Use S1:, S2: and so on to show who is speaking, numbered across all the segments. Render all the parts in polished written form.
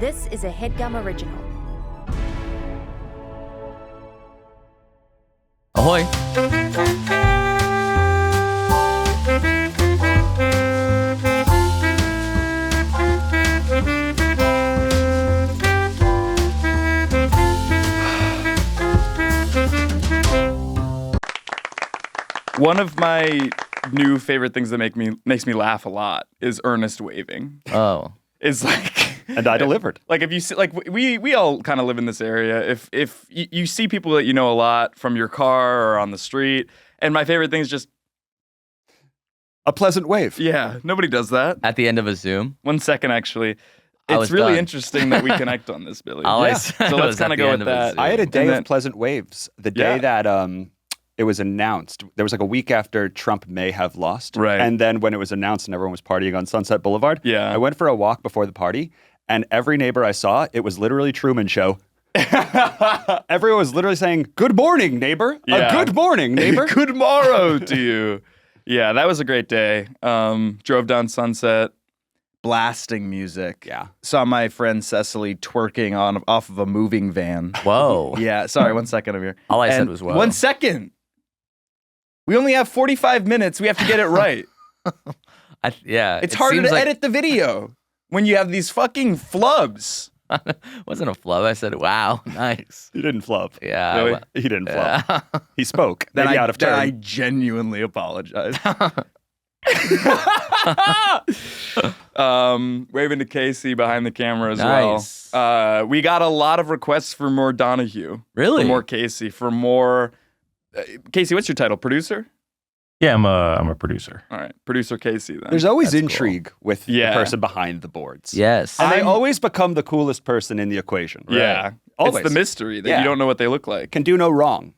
S1: This is a Headgum original.
S2: Ahoy.
S3: One of my new favorite things that makes me laugh a lot is earnest waving.
S2: Oh.
S3: It's like,
S4: and I delivered.
S3: Like if you see, like we all kind of live in this area. If you see people that you know a lot from your car or on the street, and my favorite thing is just
S4: a pleasant wave.
S3: Yeah, nobody does that
S2: At the end of a Zoom?
S3: 1 second actually.
S2: I
S3: It's
S2: was
S3: really
S2: done.
S3: interesting that we connect on this, Billy.
S2: So
S3: let's kind of go with that.
S4: I had a day
S3: And then-
S4: of pleasant waves. The day that it was announced, there was like a week after Trump may have lost.
S3: Right.
S4: And then when it was announced and everyone was partying on Sunset Boulevard,
S3: Yeah.
S4: I went for a walk before the party, and every neighbor I saw, it was literally Truman Show. Everyone was literally saying, "Good morning, neighbor."
S3: Yeah.
S4: A good morning, neighbor.
S3: Good morrow to you. Yeah, that was a great day. Drove down Sunset, blasting music.
S4: Yeah.
S3: Saw my friend Cecily twerking off of a moving van.
S2: Whoa.
S3: Yeah, sorry, 1 second Amir.
S2: All I said
S3: And
S2: was whoa.
S3: 1 second. We only have 45 minutes. We have to get it right. It's
S2: it
S3: harder
S2: seems
S3: to
S2: like-
S3: edit the video when you have these fucking flubs.
S2: Wasn't a flub. I said, wow, nice.
S4: He didn't flub.
S2: Yeah.
S3: Really?
S4: He didn't flub.
S2: Yeah.
S4: He spoke.
S3: Then
S4: Maybe out of turn.
S3: I genuinely apologize. Waving to Casey behind the camera as
S2: Nice.
S3: well. We got a lot of requests for more Donahue.
S2: Really?
S3: For more Casey. For more. Casey, what's your title? Producer?
S5: Yeah, I'm a producer.
S3: All right, producer Casey. Then
S4: There's always
S2: That's
S4: intrigue with the
S3: Yeah.
S4: person behind the boards.
S2: Yes.
S4: And they
S3: I'm-
S4: always become the coolest person in the equation. Right?
S3: Yeah,
S4: Always.
S3: it's the mystery that
S4: Yeah.
S3: you don't know what they look like.
S4: Can do no wrong.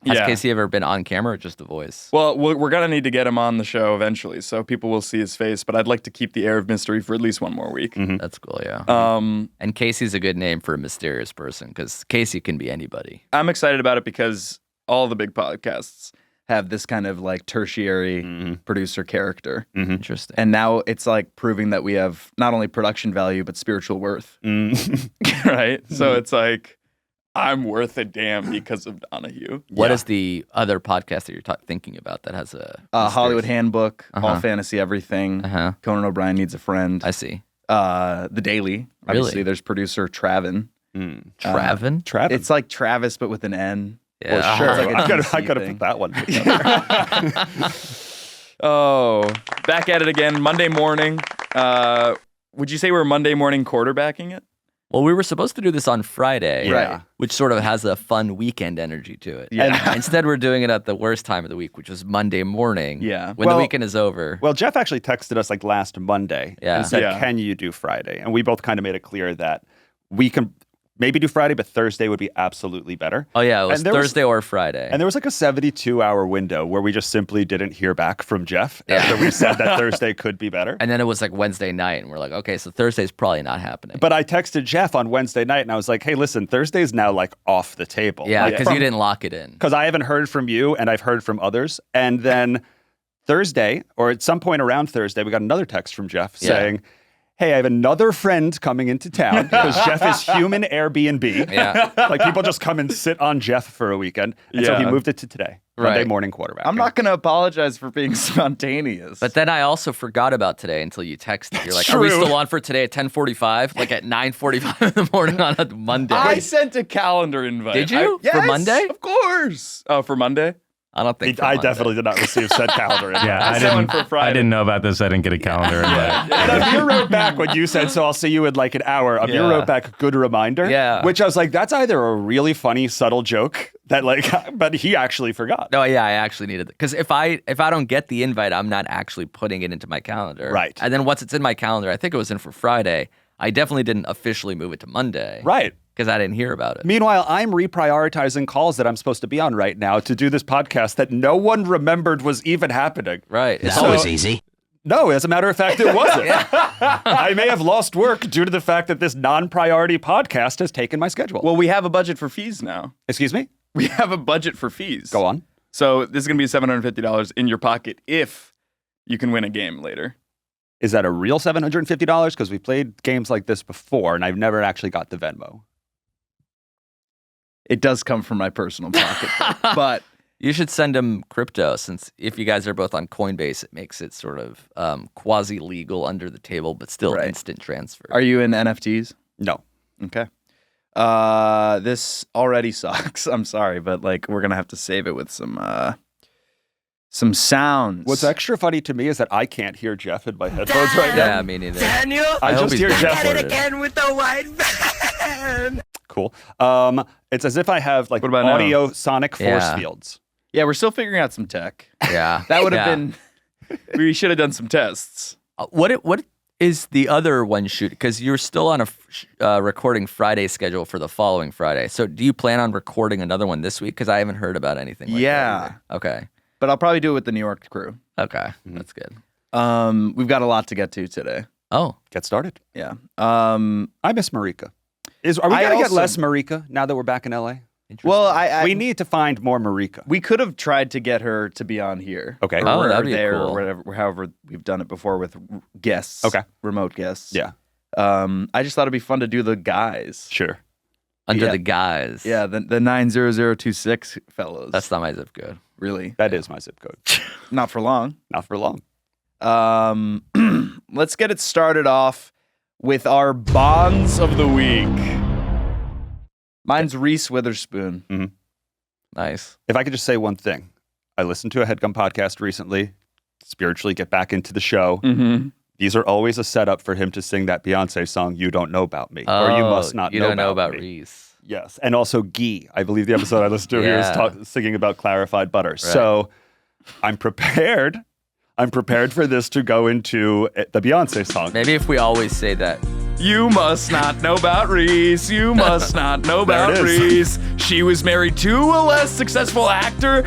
S2: Has
S3: yeah.
S2: Casey ever been on camera or just a voice?
S3: Well, we're gonna need to get him on the show eventually, so people will see his face. But I'd like to keep the air of mystery for at least one more week.
S2: That's cool, yeah.
S3: Um,
S2: And Casey's a good name for a mysterious person because Casey can be anybody.
S3: I'm excited about it because all the big podcasts have this kind of like tertiary producer character.
S2: Interesting.
S3: And now it's like proving that we have not only production value, but spiritual worth. Right? So it's like, I'm worth a damn because of Donahue.
S2: What is the other podcast that you're thinking about that has a
S3: Hollywood
S2: mysterious-
S3: Handbook, All
S2: Uh-huh.
S3: Fantasy Everything,
S2: Uh-huh.
S3: Conan O'Brien Needs a Friend,
S2: I see.
S3: The Daily. Obviously,
S2: Really?
S3: there's producer Travin.
S2: Travin?
S4: Travis.
S3: It's like Travis, but with an N.
S2: Yeah.
S4: Well, sure.
S3: It's like a
S4: I
S3: DC
S4: gotta
S3: thing.
S4: put that one together.
S3: Oh, back at it again. Monday morning. Would you say we're Monday morning quarterbacking it?
S2: Well, we were supposed to do this on Friday,
S4: Right.
S2: which sort of has a fun weekend energy to it.
S3: Yeah.
S2: And instead, we're doing it at the worst time of the week, which was Monday morning.
S3: Yeah.
S2: When
S4: Well-
S2: the weekend is over.
S4: Well, Jeff actually texted us like last Monday
S2: Yeah.
S4: and said,
S3: Yeah.
S4: "Can you do Friday?" And we both kind of made it clear that we can maybe do Friday, but Thursday would be absolutely better.
S2: Oh, yeah. It was
S4: And there was-
S2: Thursday or Friday.
S4: And there was like a 72-hour window where we just simply didn't hear back from Jeff after we said that Thursday could be better.
S2: And then it was like Wednesday night, and we're like, okay, so Thursday's probably not happening.
S4: But I texted Jeff on Wednesday night and I was like, "Hey, listen, Thursday's now like off the table."
S2: yeah, because you didn't lock it in.
S4: Because I haven't heard from you and I've heard from others. And then Thursday, or at some point around Thursday, we got another text from Jeff
S2: Yeah.
S4: saying, "Hey, I have another friend coming into town," because Jeff is human Airbnb.
S2: Yeah.
S4: Like people just come and sit on Jeff for a weekend. And so he
S3: Yeah.
S4: moved it to today, Monday
S2: Right.
S4: morning quarterback.
S3: I'm not going to apologize for being spontaneous.
S2: But then I also forgot about today until you texted. You're like, are we
S4: True.
S2: still on for today at 10:45? Like at 9:45 in the morning on a Monday.
S3: I sent a calendar invite.
S2: Did you? For
S3: Yes,
S2: Monday?
S3: Of course. Oh, for Monday?
S2: I don't think for
S4: I
S2: Monday.
S4: definitely did not receive said calendar.
S5: Yeah,
S3: I sent one for Friday.
S5: I didn't know about this. I didn't get a calendar invite.
S4: And Amir wrote back when you said, "So I'll see you in like an hour." Amir
S2: Yeah.
S4: wrote back, "Good reminder."
S2: Yeah.
S4: Which I was like, that's either a really funny, subtle joke that like, but he actually forgot.
S2: No, yeah, I actually needed it because if I don't get the invite, I'm not actually putting it into my calendar.
S4: Right.
S2: And then once it's in my calendar, I think it was in for Friday. I definitely didn't officially move it to Monday.
S4: Right.
S2: Because I didn't hear about it.
S4: Meanwhile, I'm reprioritizing calls that I'm supposed to be on right now to do this podcast that no one remembered was even happening.
S2: Right.
S6: It's
S2: So-
S6: always easy.
S4: No, as a matter of fact, it wasn't. I may have lost work due to the fact that this non-priority podcast has taken my schedule.
S3: Well, we have a budget for fees now.
S4: Excuse me?
S3: We have a budget for fees.
S4: Go on.
S3: So this is going to be $750 in your pocket if you can win a game later.
S4: Is that a real $750? Because we played games like this before, and I've never actually got the Venmo.
S3: It does come from my personal pocket, but
S2: You should send him crypto, since if you guys are both on Coinbase, it makes it sort of quasi-legal under the table, but still
S3: Right.
S2: instant transfer.
S3: are you in NFTs?
S4: No.
S3: Okay. This already sucks. I'm sorry, but like we're gonna have to save it with some sounds.
S4: What's extra funny to me is that I can't hear Geoff in my headphones right now.
S2: Yeah, me neither.
S1: Daniel,
S4: I
S2: hope
S4: just
S2: he's
S4: hear
S2: being
S4: Geoff.
S2: recorded.
S1: again with the white van.
S4: Cool. It's as if I have like
S3: What about now?
S4: audio sonic force
S2: Yeah.
S4: fields.
S3: Yeah, we're still figuring out some tech.
S2: Yeah.
S3: That would have
S2: Yeah.
S3: been. We should have done some tests.
S2: What is the other one shoot? Because you're still on a recording Friday schedule for the following Friday. So do you plan on recording another one this week? Because I haven't heard about anything like
S3: Yeah.
S2: that either. Okay.
S3: But I'll probably do it with the New York crew.
S2: Okay. That's good.
S3: We've got a lot to get to today.
S2: Oh,
S4: Get started.
S3: Yeah.
S4: I miss Marika. Are we
S3: I
S4: gonna get
S3: also-
S4: less Marika now that we're back in LA?
S2: interesting.
S3: Well, I
S4: We need to find more Marika.
S3: we could have tried to get her to be on here.
S4: Okay.
S3: Or,
S2: Oh,
S3: or
S2: that'd be
S3: there
S2: cool.
S3: or whatever. However, we've done it before with guests.
S4: Okay.
S3: Remote guests.
S4: Yeah.
S3: I just thought it'd be fun to do the guys.
S4: Sure.
S2: Under
S3: yeah.
S2: the guise.
S3: Yeah, the 90026 fellows.
S2: That's not my zip code.
S3: really
S4: That is my zip code.
S3: not for long.
S4: Not for long.
S3: Let's get it started off with our bonds of the week. Mine's Reese Witherspoon.
S2: Nice.
S4: If I could just say one thing, I listened to a Headgum podcast recently. Spiritually get back into the show.
S3: Mm-hmm.
S4: These are always a setup for him to sing that Beyonce song, "You Don't Know About Me," or "You Must Not
S2: You
S4: Know
S2: don't know
S4: About
S2: about
S4: Me."
S2: Reese.
S4: Yes, and also ghee. I believe the episode I listened to, he was
S2: Yeah.
S4: singing about clarified butter. So I'm prepared. I'm prepared for this to go into the Beyonce song.
S2: Maybe if we always say that.
S3: You must not know about Reese. You must not know
S4: There
S3: about
S4: it is.
S3: Reese. She was married to a less successful actor.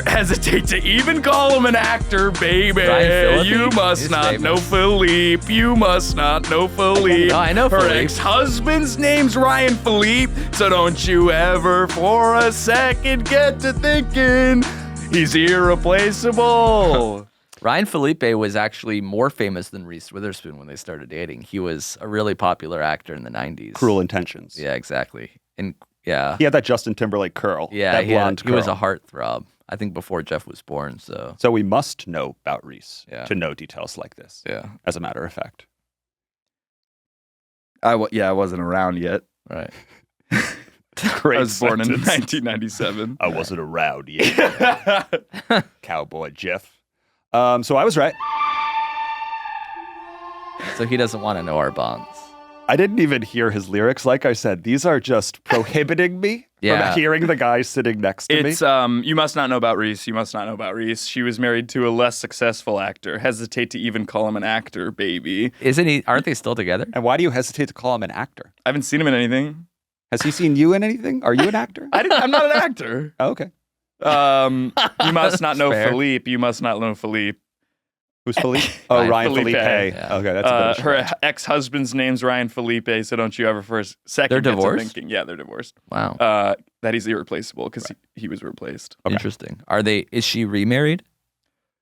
S3: Hesitate to even call him an actor, baby.
S2: Ryan Phillippe?
S3: You must
S2: He's
S3: not
S2: famous.
S3: know Philippe. You must not know Philippe.
S2: No, I know
S3: Her
S2: Philippe.
S3: ex-husband's name's Ryan Philippe. So don't you ever for a second get to thinking he's irreplaceable.
S2: Ryan Felipe was actually more famous than Reese Witherspoon when they started dating. He was a really popular actor in the 90s.
S4: Cruel Intentions.
S2: Yeah, exactly. And yeah.
S4: He had that Justin Timberlake curl.
S2: Yeah,
S4: that
S2: he
S4: blonde
S2: he was
S4: curl.
S2: a heartthrob. I think before Jeff was born, so
S4: So we must know about Reese
S2: Yeah.
S4: to know details like this.
S2: yeah.
S4: As a matter of fact.
S3: I wasn't around yet.
S2: Right.
S4: Great
S3: I was born in
S4: sentence.
S3: 1997.
S4: I wasn't around yet. Cowboy Jeff. So I was right.
S2: So he doesn't want to know our bonds.
S4: I didn't even hear his lyrics. Like I said, these are just prohibiting me
S2: Yeah.
S4: from hearing the guy sitting next to
S3: It's
S4: me.
S3: you must not know about Reese. You must not know about Reese. She was married to a less successful actor. Hesitate to even call him an actor, baby.
S2: Isn't he? Aren't they still together?
S4: And why do you hesitate to call him an actor?
S3: I haven't seen him in anything.
S4: Has he seen you in anything? Are you an actor?
S3: I'm not an actor.
S4: Oh, okay.
S3: You must not know
S2: Fair.
S3: Philippe. You must not know Philippe.
S4: Who's Philippe? Oh,
S2: Ryan
S4: Ryan
S3: Felipe.
S4: Felipe.
S2: Yeah.
S4: Okay, that's a bit of a
S3: Her
S4: stretch.
S3: ex-husband's name's Ryan Felipe, so don't you ever for a second
S2: They're
S3: get to
S2: divorced?
S3: thinking, yeah, they're divorced.
S2: Wow.
S3: That he's irreplaceable because he was replaced.
S4: Okay.
S2: Interesting. Are they? Is she remarried?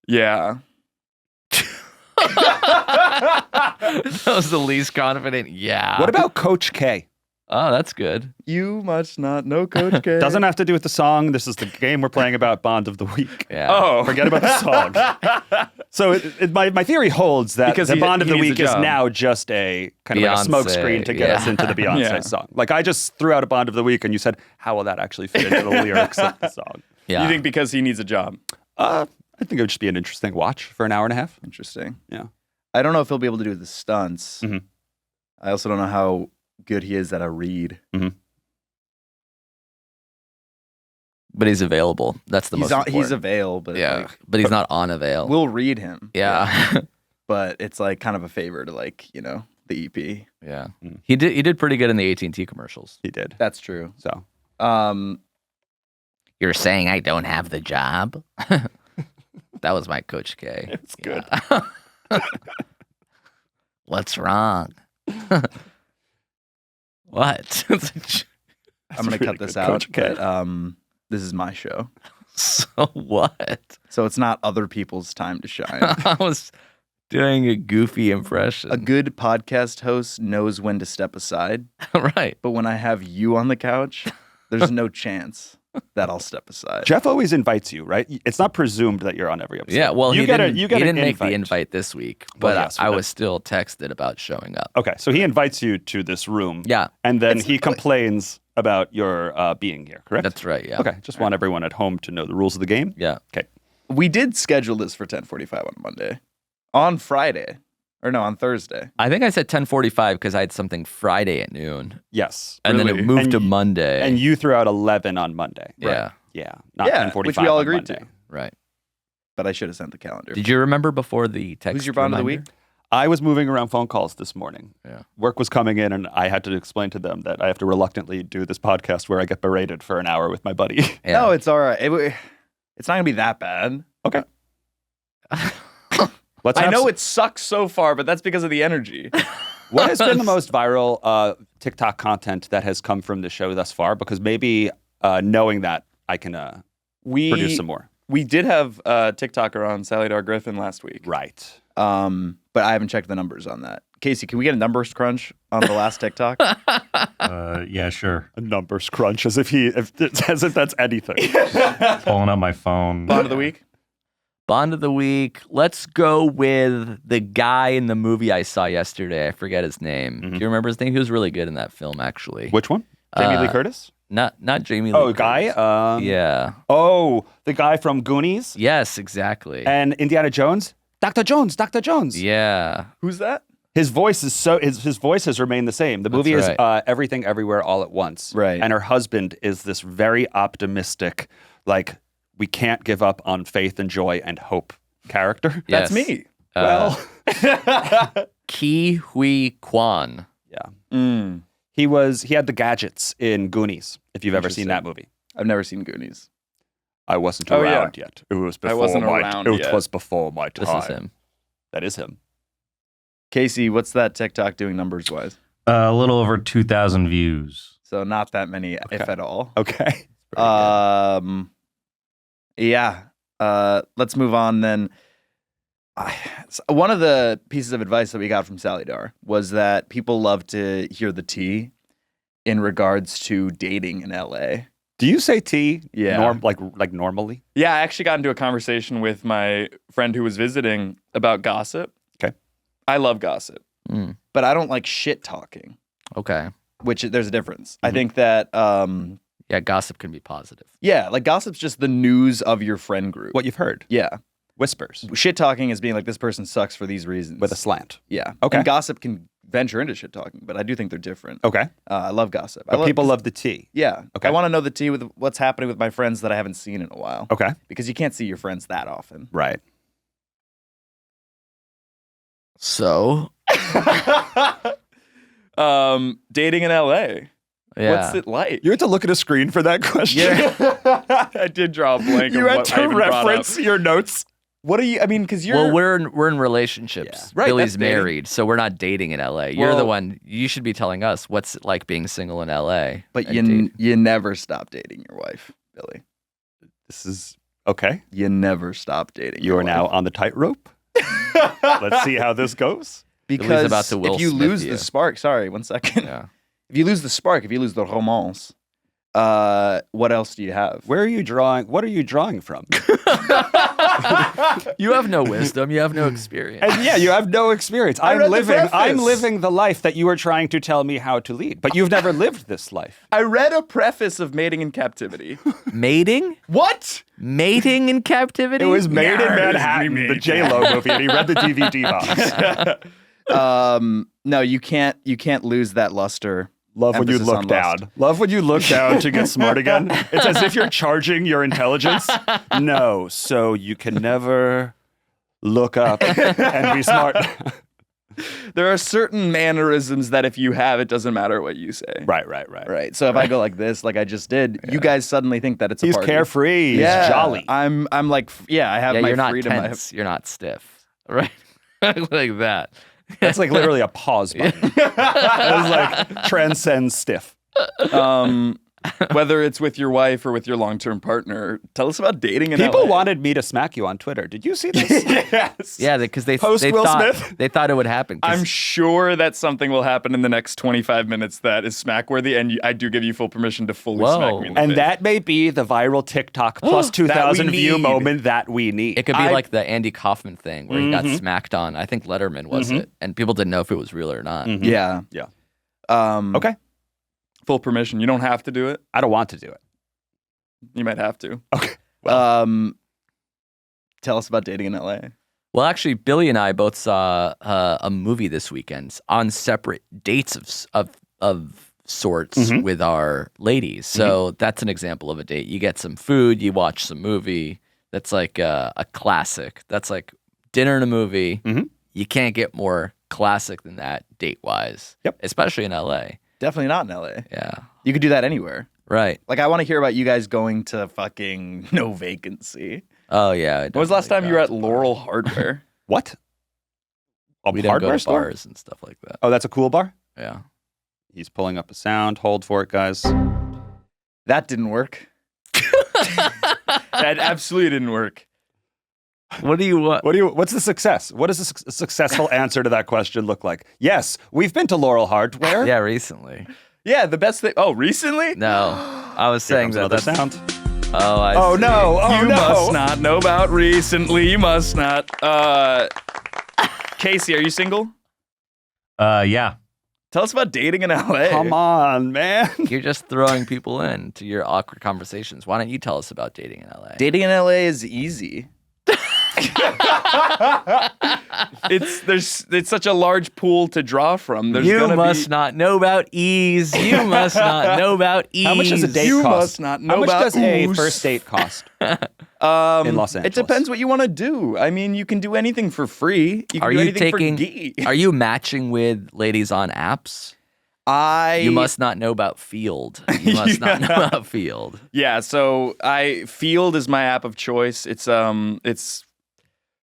S3: Yeah.
S2: That was the least confident. Yeah.
S4: What about Coach K?
S2: Oh, that's good.
S3: You must not know Coach K.
S4: Doesn't have to do with the song. This is the game we're playing about Bond of the Week.
S2: Yeah.
S3: Oh,
S4: Forget about the song. So my theory holds that
S3: Because
S4: the
S3: he-
S4: Bond of
S3: he
S4: the
S3: needs a
S4: Week is
S3: job.
S4: now just a kind of like a
S2: Beyonce,
S4: smoke screen to get us
S2: yeah.
S4: into the Beyonce
S3: Yeah.
S4: song. Like I just threw out a Bond of the Week and you said, how will that actually fit into the lyrics of the song?
S2: Yeah.
S3: You think because he needs a job?
S4: I think it would just be an interesting watch for an hour and a half.
S3: Interesting.
S4: Yeah.
S3: I don't know if he'll be able to do the stunts.
S4: Mhm.
S3: I also don't know how good he is at a read.
S2: But he's available. That's the most important.
S3: He's a veil, but
S2: Yeah.
S3: like,
S2: But he's not on a veil.
S3: we'll read him.
S2: yeah.
S3: But it's like kind of a favor to like, the EP.
S2: Yeah.
S4: Mm.
S2: He did pretty good in the AT&T commercials.
S4: He did.
S3: That's true.
S4: So
S2: You're saying I don't have the job? That was my Coach K.
S3: It's good.
S2: Yeah. What's wrong? What?
S3: I'm gonna
S4: really
S3: cut this
S4: good,
S3: out.
S4: Coach K.
S3: But, this is my show,
S2: So what?
S3: so it's not other people's time to shine.
S2: I was Doing a goofy impression.
S3: A good podcast host knows when to step aside,
S2: Right.
S3: but when I have you on the couch, there's no chance that I'll step aside.
S4: Jeff always invites you, right? It's not presumed that you're on every episode.
S2: Yeah, well,
S4: you
S2: he
S4: get
S2: didn't,
S4: you get
S2: he
S4: an
S2: didn't make the
S4: invite.
S2: invite this week, but
S4: yes,
S2: I
S4: we
S2: was still texted about showing up.
S4: Okay, so he invites you to this room.
S2: Yeah,
S4: And then he complains about your being here, correct?
S2: that's right. Yeah.
S4: Okay, just want everyone at home to know the rules of the game.
S2: Yeah.
S4: Okay.
S3: We did schedule this for 10:45 on Monday. On Friday. Or no, on Thursday.
S2: I think I said 10:45 because I had something Friday at noon,
S4: Yes.
S2: and then
S3: Really?
S2: it moved
S4: And
S2: to
S4: y-
S2: Monday.
S4: And you threw out 11 on Monday.
S2: yeah,
S4: Yeah. Not
S3: Yeah,
S4: 10:45
S3: which we all
S4: on
S3: agreed
S4: Monday.
S3: to.
S2: right.
S3: But I should have sent the calendar.
S2: Did you remember before the text?
S3: Who's your bond of the
S2: reminder?
S3: week?
S4: I was moving around phone calls this morning.
S2: Yeah.
S4: Work was coming in, and I had to explain to them that I have to reluctantly do this podcast where I get berated for an hour with my buddy.
S2: Yeah.
S3: No, it's all right. It's not going to be that bad.
S4: Okay. Let's
S3: I
S4: have
S3: know
S4: s-
S3: it sucks so far, but that's because of the energy.
S4: What has been the most viral TikTok content that has come from the show thus far? Because maybe knowing that, I can produce some more.
S3: We did have a TikToker on Sally Dar Griffin last week.
S4: Right.
S3: But I haven't checked the numbers on that. Casey, can we get a numbers crunch on the last TikTok?
S5: Yeah, sure.
S4: A numbers crunch, as if that's anything.
S5: Pulling up my phone.
S3: Bond of the week?
S2: Bond of the week. Let's go with the guy in the movie I saw yesterday. I forget his name.
S4: Mm-hmm.
S2: Do you remember his name? He was really good in that film, actually.
S4: Which one? Jamie Lee
S2: Uh,
S4: Curtis?
S2: Not Jamie Lee.
S4: Oh,
S2: Curtis.
S4: guy?
S2: Yeah.
S4: Oh, the guy from Goonies
S2: Yes, exactly.
S4: and Indiana Jones? Dr. Jones, Dr. Jones.
S2: Yeah.
S3: Who's that?
S4: His voice is his voice has remained the same. The movie
S2: That's
S4: is Everything Everywhere All at Once.
S3: Right.
S4: And her husband is this very optimistic, like, we can't give up on faith and joy and hope character.
S2: Yes.
S3: That's me.
S4: Well,
S2: Ki Hui Kwan.
S4: yeah. He had the gadgets in Goonies, if you've ever seen that movie.
S3: I've never seen Goonies.
S4: I wasn't
S3: Oh, yeah.
S4: around yet. It was before
S3: wasn't
S4: my
S3: around
S4: it
S3: yet.
S4: was before my time.
S2: This is him.
S4: That is him.
S3: Casey, what's that TikTok doing numbers wise?
S5: A little over 2,000 views.
S3: So not that many, if at all.
S4: Okay.
S3: Yeah. Let's move on then. One of the pieces of advice that we got from Sally Dar was that people love to hear the tea in regards to dating in LA.
S4: Do you say tea?
S3: Yeah.
S4: Like normally?
S6: Yeah, I actually got into a conversation with my friend who was visiting about gossip.
S4: Okay.
S6: I love gossip.
S2: Mm.
S3: But I don't like shit talking,
S2: Okay.
S3: which there's a difference.
S4: Mm-hmm.
S3: I think that,
S2: Yeah, gossip can be positive.
S3: yeah, like gossip's just the news of your friend group.
S4: What you've heard.
S3: Yeah.
S4: Whispers.
S3: Shit talking is being like, this person sucks for these reasons.
S4: With a slant.
S3: Yeah.
S4: Okay.
S3: And gossip can venture into shit talking, but I do think they're different.
S4: Okay.
S3: I love gossip.
S4: But people love the tea.
S3: Yeah.
S4: Okay.
S3: I want to know the tea with what's happening with my friends that I haven't seen in a while.
S4: Okay.
S3: Because you can't see your friends that often.
S4: Right.
S2: So,
S6: Dating in LA.
S2: yeah.
S6: What's it like?
S4: You had to look at a screen for that question.
S6: I did draw a blank.
S4: You
S6: of
S4: had
S6: what I
S4: to
S6: even brought up.
S4: reference your notes.
S3: What do you, I mean, because you're.
S2: Well, we're in relationships.
S3: Yeah. Right,
S2: Billy's
S3: that's dating.
S2: married, so we're not dating in LA. You're the
S3: Well-
S2: one. You should be telling us what's it like being single in LA.
S3: but
S2: and
S3: you never stop dating your wife, Billy.
S4: This is okay.
S3: You never stop dating
S4: You
S3: your
S4: are now
S3: wife.
S4: on the tightrope. Let's see how this goes.
S3: Because
S2: about to Will
S3: if you
S2: Smith
S3: lose
S2: you.
S3: the spark, sorry, 1 second.
S2: Yeah.
S3: If you lose the spark, if you lose the romance, what else do you have?
S4: Where are you drawing? What are you drawing from?
S2: You have no wisdom. You have no experience.
S4: And yeah, you have no experience. I'm
S3: read the
S4: I'm
S3: preface.
S4: living the life that you are trying to tell me how to lead, but you've never lived this life.
S6: I read a preface of Mating in Captivity.
S2: Mating?
S6: What?
S2: Mating in captivity?
S4: It was made in
S6: Yes,
S4: Manhattan,
S6: we
S4: the
S6: made
S4: J-Lo movie, and he read the DVD box.
S3: No, you can't lose that luster.
S4: Love when you
S3: Emphasis
S4: look
S3: on
S4: down.
S3: lust.
S4: Love when you look down to get smart again. It's as if you're charging your intelligence. No, so you can never look up and be smart.
S3: There are certain mannerisms that if you have, it doesn't matter what you say.
S4: Right.
S3: Right. So if I go like this, like I just did, you guys suddenly think that it's a
S4: He's
S3: party.
S4: carefree.
S3: Yeah.
S4: He's jolly.
S3: I'm like, yeah, I have
S2: Yeah,
S3: my
S2: you're not
S3: freedom. I have-
S2: tense. You're not stiff. Right? Like that.
S4: That's like literally a pause button. That is like transcends stiff.
S6: whether it's with your wife or with your long-term partner. Tell us about dating in
S4: People
S6: LA.
S4: wanted me to smack you on Twitter. Did you see this?
S6: Yes.
S2: Yeah, because they
S4: Post Will
S2: thought
S4: Smith?
S2: they thought it would happen. 'cause-
S6: I'm sure that something will happen in the next 25 minutes that is smack-worthy, and I do give you full permission to fully
S2: Whoa.
S6: smack me in the
S4: And
S6: face.
S4: that may be the viral TikTok plus 2,000 view
S6: need.
S4: moment that we need.
S2: it could be like the Andy Kaufman thing where he got smacked on. I think Letterman was it, and people didn't know if it was real or not.
S3: Yeah.
S4: Yeah.
S3: Okay.
S6: Full permission. You don't have to do it.
S4: I don't want to do it.
S6: You might have to.
S3: Tell us about dating in LA.
S2: Well, actually, Billy and I both saw a movie this weekend on separate dates of sorts with our ladies. So that's an example of a date. You get some food, you watch some movie. That's like a classic. That's like dinner and a movie. You can't get more classic than that date-wise.
S4: Yep.
S2: Especially in LA.
S3: Definitely not in LA.
S2: Yeah.
S3: You could do that anywhere.
S2: Right.
S3: Like, I want to hear about you guys going to fucking No Vacancy.
S2: Oh, yeah.
S6: When was the last time you were at Laurel Hardware?
S4: What? A
S2: We don't go
S4: hardware
S2: to
S4: store?
S2: bars and stuff like that.
S4: Oh, that's a cool bar?
S2: Yeah.
S4: He's pulling up a sound. Hold for it, guys.
S3: That didn't work.
S6: That absolutely didn't work.
S2: What do you want?
S4: What's the success? What does a successful answer to that question look like? Yes, we've been to Laurel Hardware.
S2: Yeah, recently.
S6: Yeah, the best thing. Oh, recently?
S2: No. I was
S4: Here
S2: saying
S4: comes
S2: that
S4: another
S2: that's
S4: sound.
S2: Oh, I
S4: Oh
S2: see.
S4: no! Oh
S6: You
S4: no!
S6: must not know about recently. You must not. Casey, are you single?
S5: Yeah.
S6: Tell us about dating in LA.
S4: Come on, man.
S2: You're just throwing people into your awkward conversations. Why don't you tell us about dating in LA?
S3: Dating in LA is easy.
S6: It's such a large pool to draw from. There's
S2: You
S6: gonna
S2: must
S6: be,
S2: not know about ease. You must not know about ease.
S4: How much does a date
S6: You
S4: cost?
S6: must not know
S4: How much
S6: about
S4: does a
S6: ooze.
S4: first date cost in Los Angeles?
S6: It depends what you want to do. I mean, you can do anything for free. You can
S2: Are
S6: do
S2: you
S6: anything
S2: taking?
S6: for gee.
S2: Are you matching with ladies on apps? You must not know about Field. You must not know about Field.
S6: Yeah, so Field is my app of choice. It's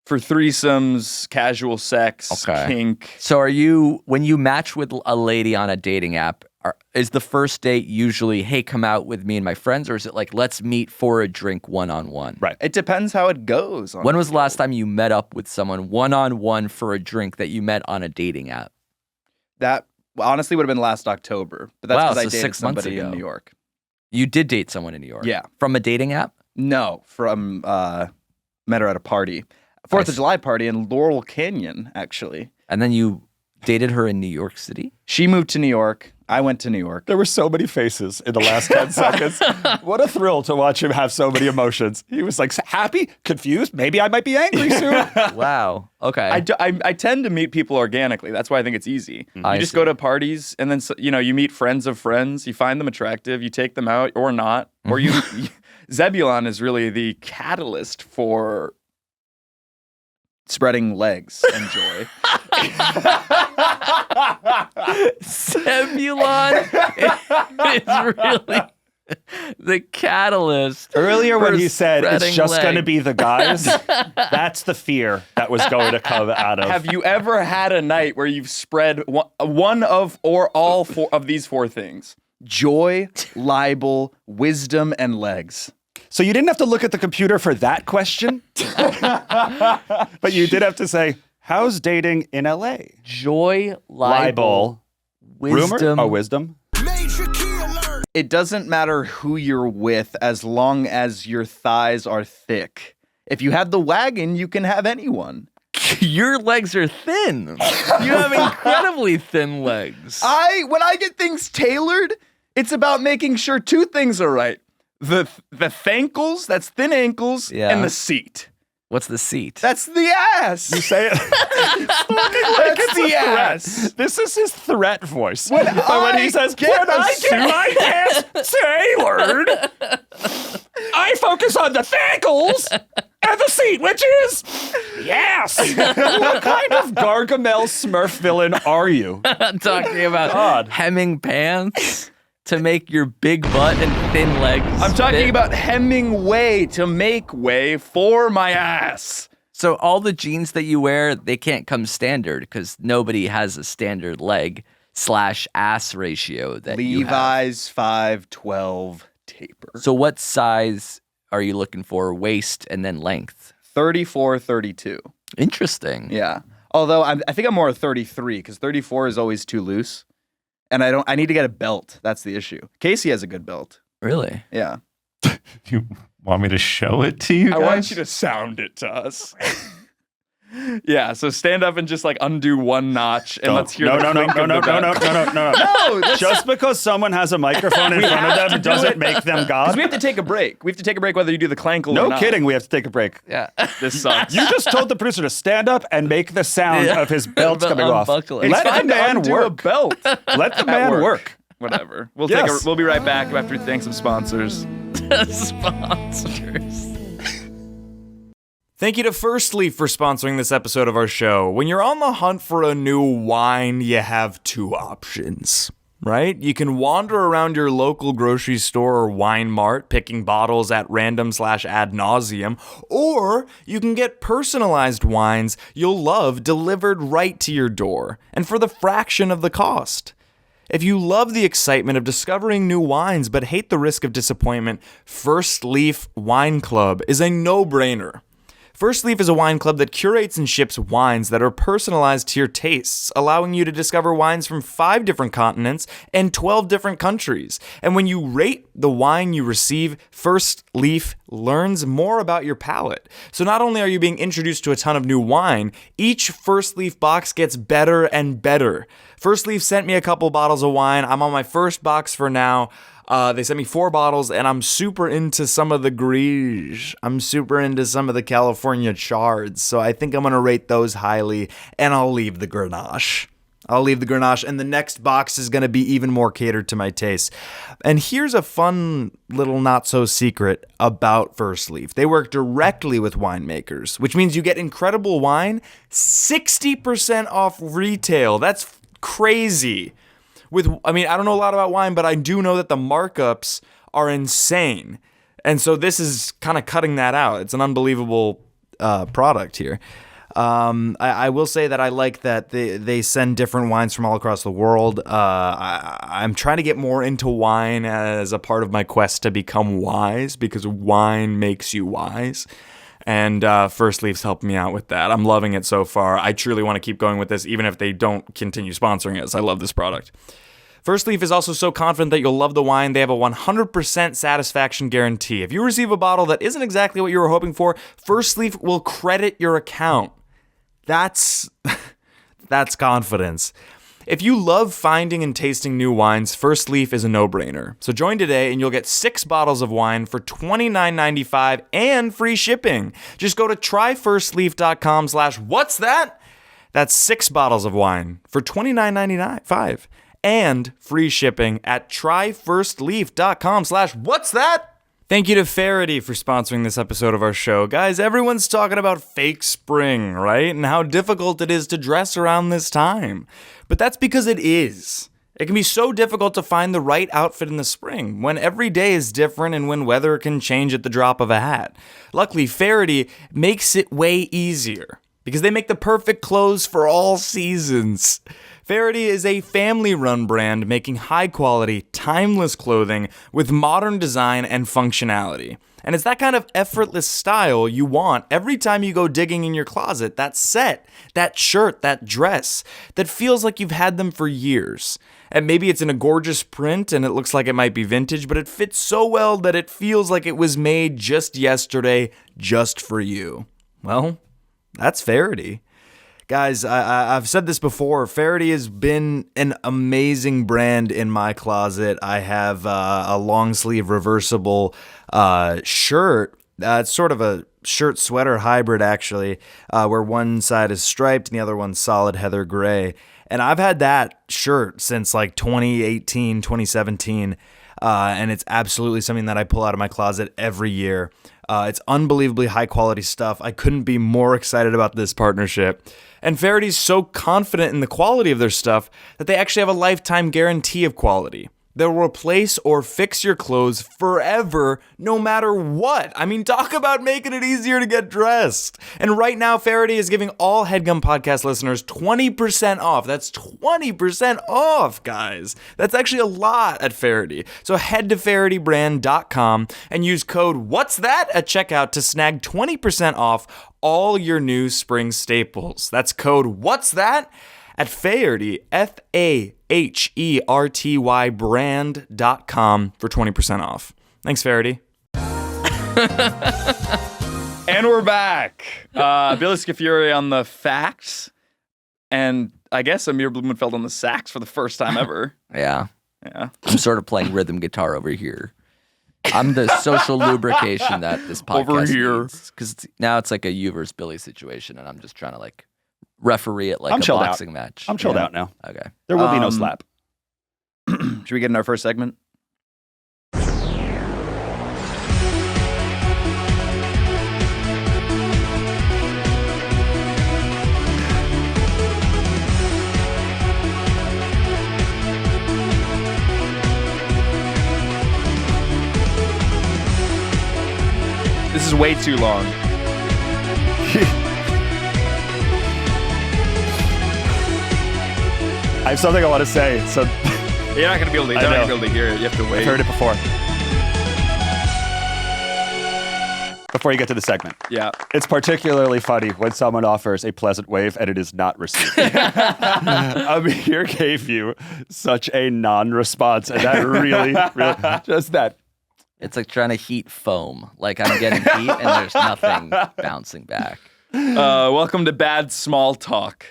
S6: for threesomes, casual sex,
S2: Okay.
S6: kink.
S2: So are you when you match with a lady on a dating app? Is the first date usually, hey, come out with me and my friends, or is it like, let's meet for a drink one-on-one?
S4: Right.
S3: It depends how it goes.
S2: When was the last time you met up with someone one-on-one for a drink that you met on a dating app?
S3: That honestly would have been last October, but that's
S2: Wow,
S3: because I
S2: so
S3: dated
S2: 6 months
S3: somebody in
S2: ago.
S3: New York.
S2: You did date someone in New York?
S3: Yeah.
S2: From a dating app?
S3: No, from met her at a party, 4th of
S2: Nice.
S3: July party in Laurel Canyon, actually.
S2: And then you dated her in New York City?
S3: She moved to New York. I went to New York.
S4: There were so many faces in the last 10 seconds. What a thrill to watch him have so many emotions. He was like happy, confused. Maybe I might be angry soon.
S2: Wow. Okay.
S6: I tend to meet people organically. That's why I think it's easy.
S2: I
S6: You just
S2: see.
S6: go to parties and then you meet friends of friends. You find them attractive. You take them out or not. Or you Zebulon is really the catalyst for
S3: Spreading legs and joy.
S2: Zebulon is really the catalyst.
S4: Earlier when
S2: for
S4: he said it's
S2: spreading
S4: just going to
S2: legs.
S4: be the guys, that's the fear that was going to come out of.
S6: Have you ever had a night where you've spread one of or all four of these four things?
S3: Joy, libel, wisdom, and legs.
S4: So you didn't have to look at the computer for that question, but you did have to say, how's dating in LA?
S2: Joy, libel, wisdom.
S4: Rumor? Oh, wisdom.
S3: It doesn't matter who you're with as long as your thighs are thick. If you have the wagon, you can have anyone.
S2: Your legs are thin. You have incredibly thin legs.
S6: When I get things tailored, it's about making sure two things are right. The thankles, that's thin ankles,
S2: Yeah.
S6: and the seat.
S2: What's the seat?
S6: That's the ass.
S4: You say it.
S6: That's the ass.
S4: This is his threat voice.
S6: When
S4: But when
S6: I
S4: he says,
S6: get
S4: when
S6: a
S4: I get my ass tailored, I focus on the thankles and the seat, which is yes. What kind of Gargamel Smurf villain are you?
S2: I'm talking about
S4: God.
S2: hemming pants to make your big butt and thin legs.
S6: I'm talking
S2: fit.
S6: about hemming way to make way for my ass.
S2: So all the jeans that you wear, they can't come standard because nobody has a standard leg. ass ratio that you have.
S3: Levi's 512 taper.
S2: So what size are you looking for? Waist and then length?
S3: 34, 32.
S2: Interesting.
S3: Yeah. Although I think I'm more a 33 because 34 is always too loose. And I need to get a belt. That's the issue. Casey has a good belt.
S2: Really?
S3: Yeah.
S5: You want me to show it to you
S6: I
S5: guys?
S6: want you to sound it to us. Yeah, so stand up and just like undo one notch and let's hear
S4: no,
S6: the
S4: no, no,
S6: clink
S4: no,
S6: of
S4: no,
S6: the
S4: no, no,
S6: belt.
S4: no, no, no, no. Just because someone has a microphone in front of them doesn't make them
S6: Because
S4: God.
S6: we have to take a break. We have to take a break whether you do the clankle or
S4: No
S6: not.
S4: kidding, we have to take a break.
S2: Yeah.
S6: This sucks.
S4: You just told the producer to stand up and make the sound of his belt coming off.
S2: Unbuckle it.
S4: Let
S6: It's
S4: the
S6: fine to
S4: man
S6: undo a
S4: work.
S6: belt.
S4: Let the man work.
S6: Whatever. We'll
S4: Yes.
S6: we'll be right back after we thank some sponsors.
S2: Sponsors.
S7: Thank you to First Leaf for sponsoring this episode of our show. When you're on the hunt for a new wine, you have two options, right? You can wander around your local grocery store or wine mart picking bottles at random/ad nauseum, or you can get personalized wines you'll love delivered right to your door, and for the fraction of the cost. If you love the excitement of discovering new wines but hate the risk of disappointment, First Leaf Wine Club is a no-brainer. First Leaf is a wine club that curates and ships wines that are personalized to your tastes, allowing you to discover wines from 5 different continents and 12 different countries. And when you rate the wine you receive, First Leaf learns more about your palate. So not only are you being introduced to a ton of new wine, each First Leaf box gets better and better. First Leaf sent me a couple bottles of wine. I'm on my first box for now. They sent me 4 bottles, and I'm super into some of the Grige. I'm super into some of the California Chards, so I think I'm going to rate those highly, and I'll leave the Grenache. And the next box is going to be even more catered to my taste. And here's a fun little not-so-secret about First Leaf. They work directly with winemakers, which means you get incredible wine 60% off retail. That's crazy. I don't know a lot about wine, but I do know that the markups are insane. And so this is kind of cutting that out. It's an unbelievable product here. I will say that I like that they send different wines from all across the world. I'm trying to get more into wine as a part of my quest to become wise, because wine makes you wise. And First Leaf's helped me out with that. I'm loving it so far. I truly want to keep going with this, even if they don't continue sponsoring us. I love this product. First Leaf is also so confident that you'll love the wine, they have a 100% satisfaction guarantee. If you receive a bottle that isn't exactly what you were hoping for, First Leaf will credit your account. That's confidence. If you love finding and tasting new wines, First Leaf is a no-brainer. So join today and you'll get 6 bottles of wine for $29.95 and free shipping. Just go to tryfirstleaf.com/what's that? That's 6 bottles of wine for $29.95 and free shipping at tryfirstleaf.com/what's that? Thank you to Faraday for sponsoring this episode of our show. Guys, everyone's talking about fake spring, right? And how difficult it is to dress around this time. But that's because it is. It can be so difficult to find the right outfit in the spring, when every day is different and when weather can change at the drop of a hat. Luckily, Faraday makes it way easier, because they make the perfect clothes for all seasons. Faraday is a family-run brand making high-quality, timeless clothing with modern design and functionality. And it's that kind of effortless style you want every time you go digging in your closet. That set, that shirt, that dress, that feels like you've had them for years. And maybe it's in a gorgeous print and it looks like it might be vintage, but it fits so well that it feels like it was made just yesterday, just for you. Well, that's Faraday. Guys, I've said this before, Faraday has been an amazing brand in my closet. I have a long sleeve reversible shirt. It's sort of a shirt sweater hybrid, actually, where one side is striped and the other one's solid heather gray. And I've had that shirt since like 2018, 2017. And it's absolutely something that I pull out of my closet every year. It's unbelievably high quality stuff. I couldn't be more excited about this partnership. And Faraday's so confident in the quality of their stuff that they actually have a lifetime guarantee of quality. They'll replace or fix your clothes forever, no matter what. I mean, talk about making it easier to get dressed. And right now, Faraday is giving all Headgum podcast listeners 20% off. That's 20% off, guys. That's actually a lot at Faraday. So head to FaradayBrand.com and use code What's That at checkout to snag 20% off all your new spring staples. That's code What's That at Faherty, FAHERTY brand.com for 20% off. Thanks, Faherty.
S6: And we're back. Billy Scafuri on the facts, and I guess Amir Blumenfeld on the sax for the first time ever.
S2: Yeah.
S6: Yeah.
S2: I'm sort of playing rhythm guitar over here. I'm the social lubrication that this podcast
S6: Over here.
S2: Because now it's like a you versus Billy situation, and I'm just trying to like referee it like
S4: I'm
S2: a
S4: chilled out.
S2: boxing match.
S4: I'm chilled out now.
S2: Okay.
S4: There will be no slap.
S3: Should we get in our first segment?
S6: This is way too long.
S4: I have something I want to say. So
S6: You're not gonna be able to. You're not gonna be able to hear it. You have to wait.
S4: I've heard it before. Before you get to the segment.
S6: Yeah.
S4: It's particularly funny when someone offers a pleasant wave and it is not received. Amir gave you such a non-response, and that really, just that.
S2: It's like trying to heat foam. Like I'm getting heat and there's nothing bouncing back.
S6: Welcome to Bad Small Talk.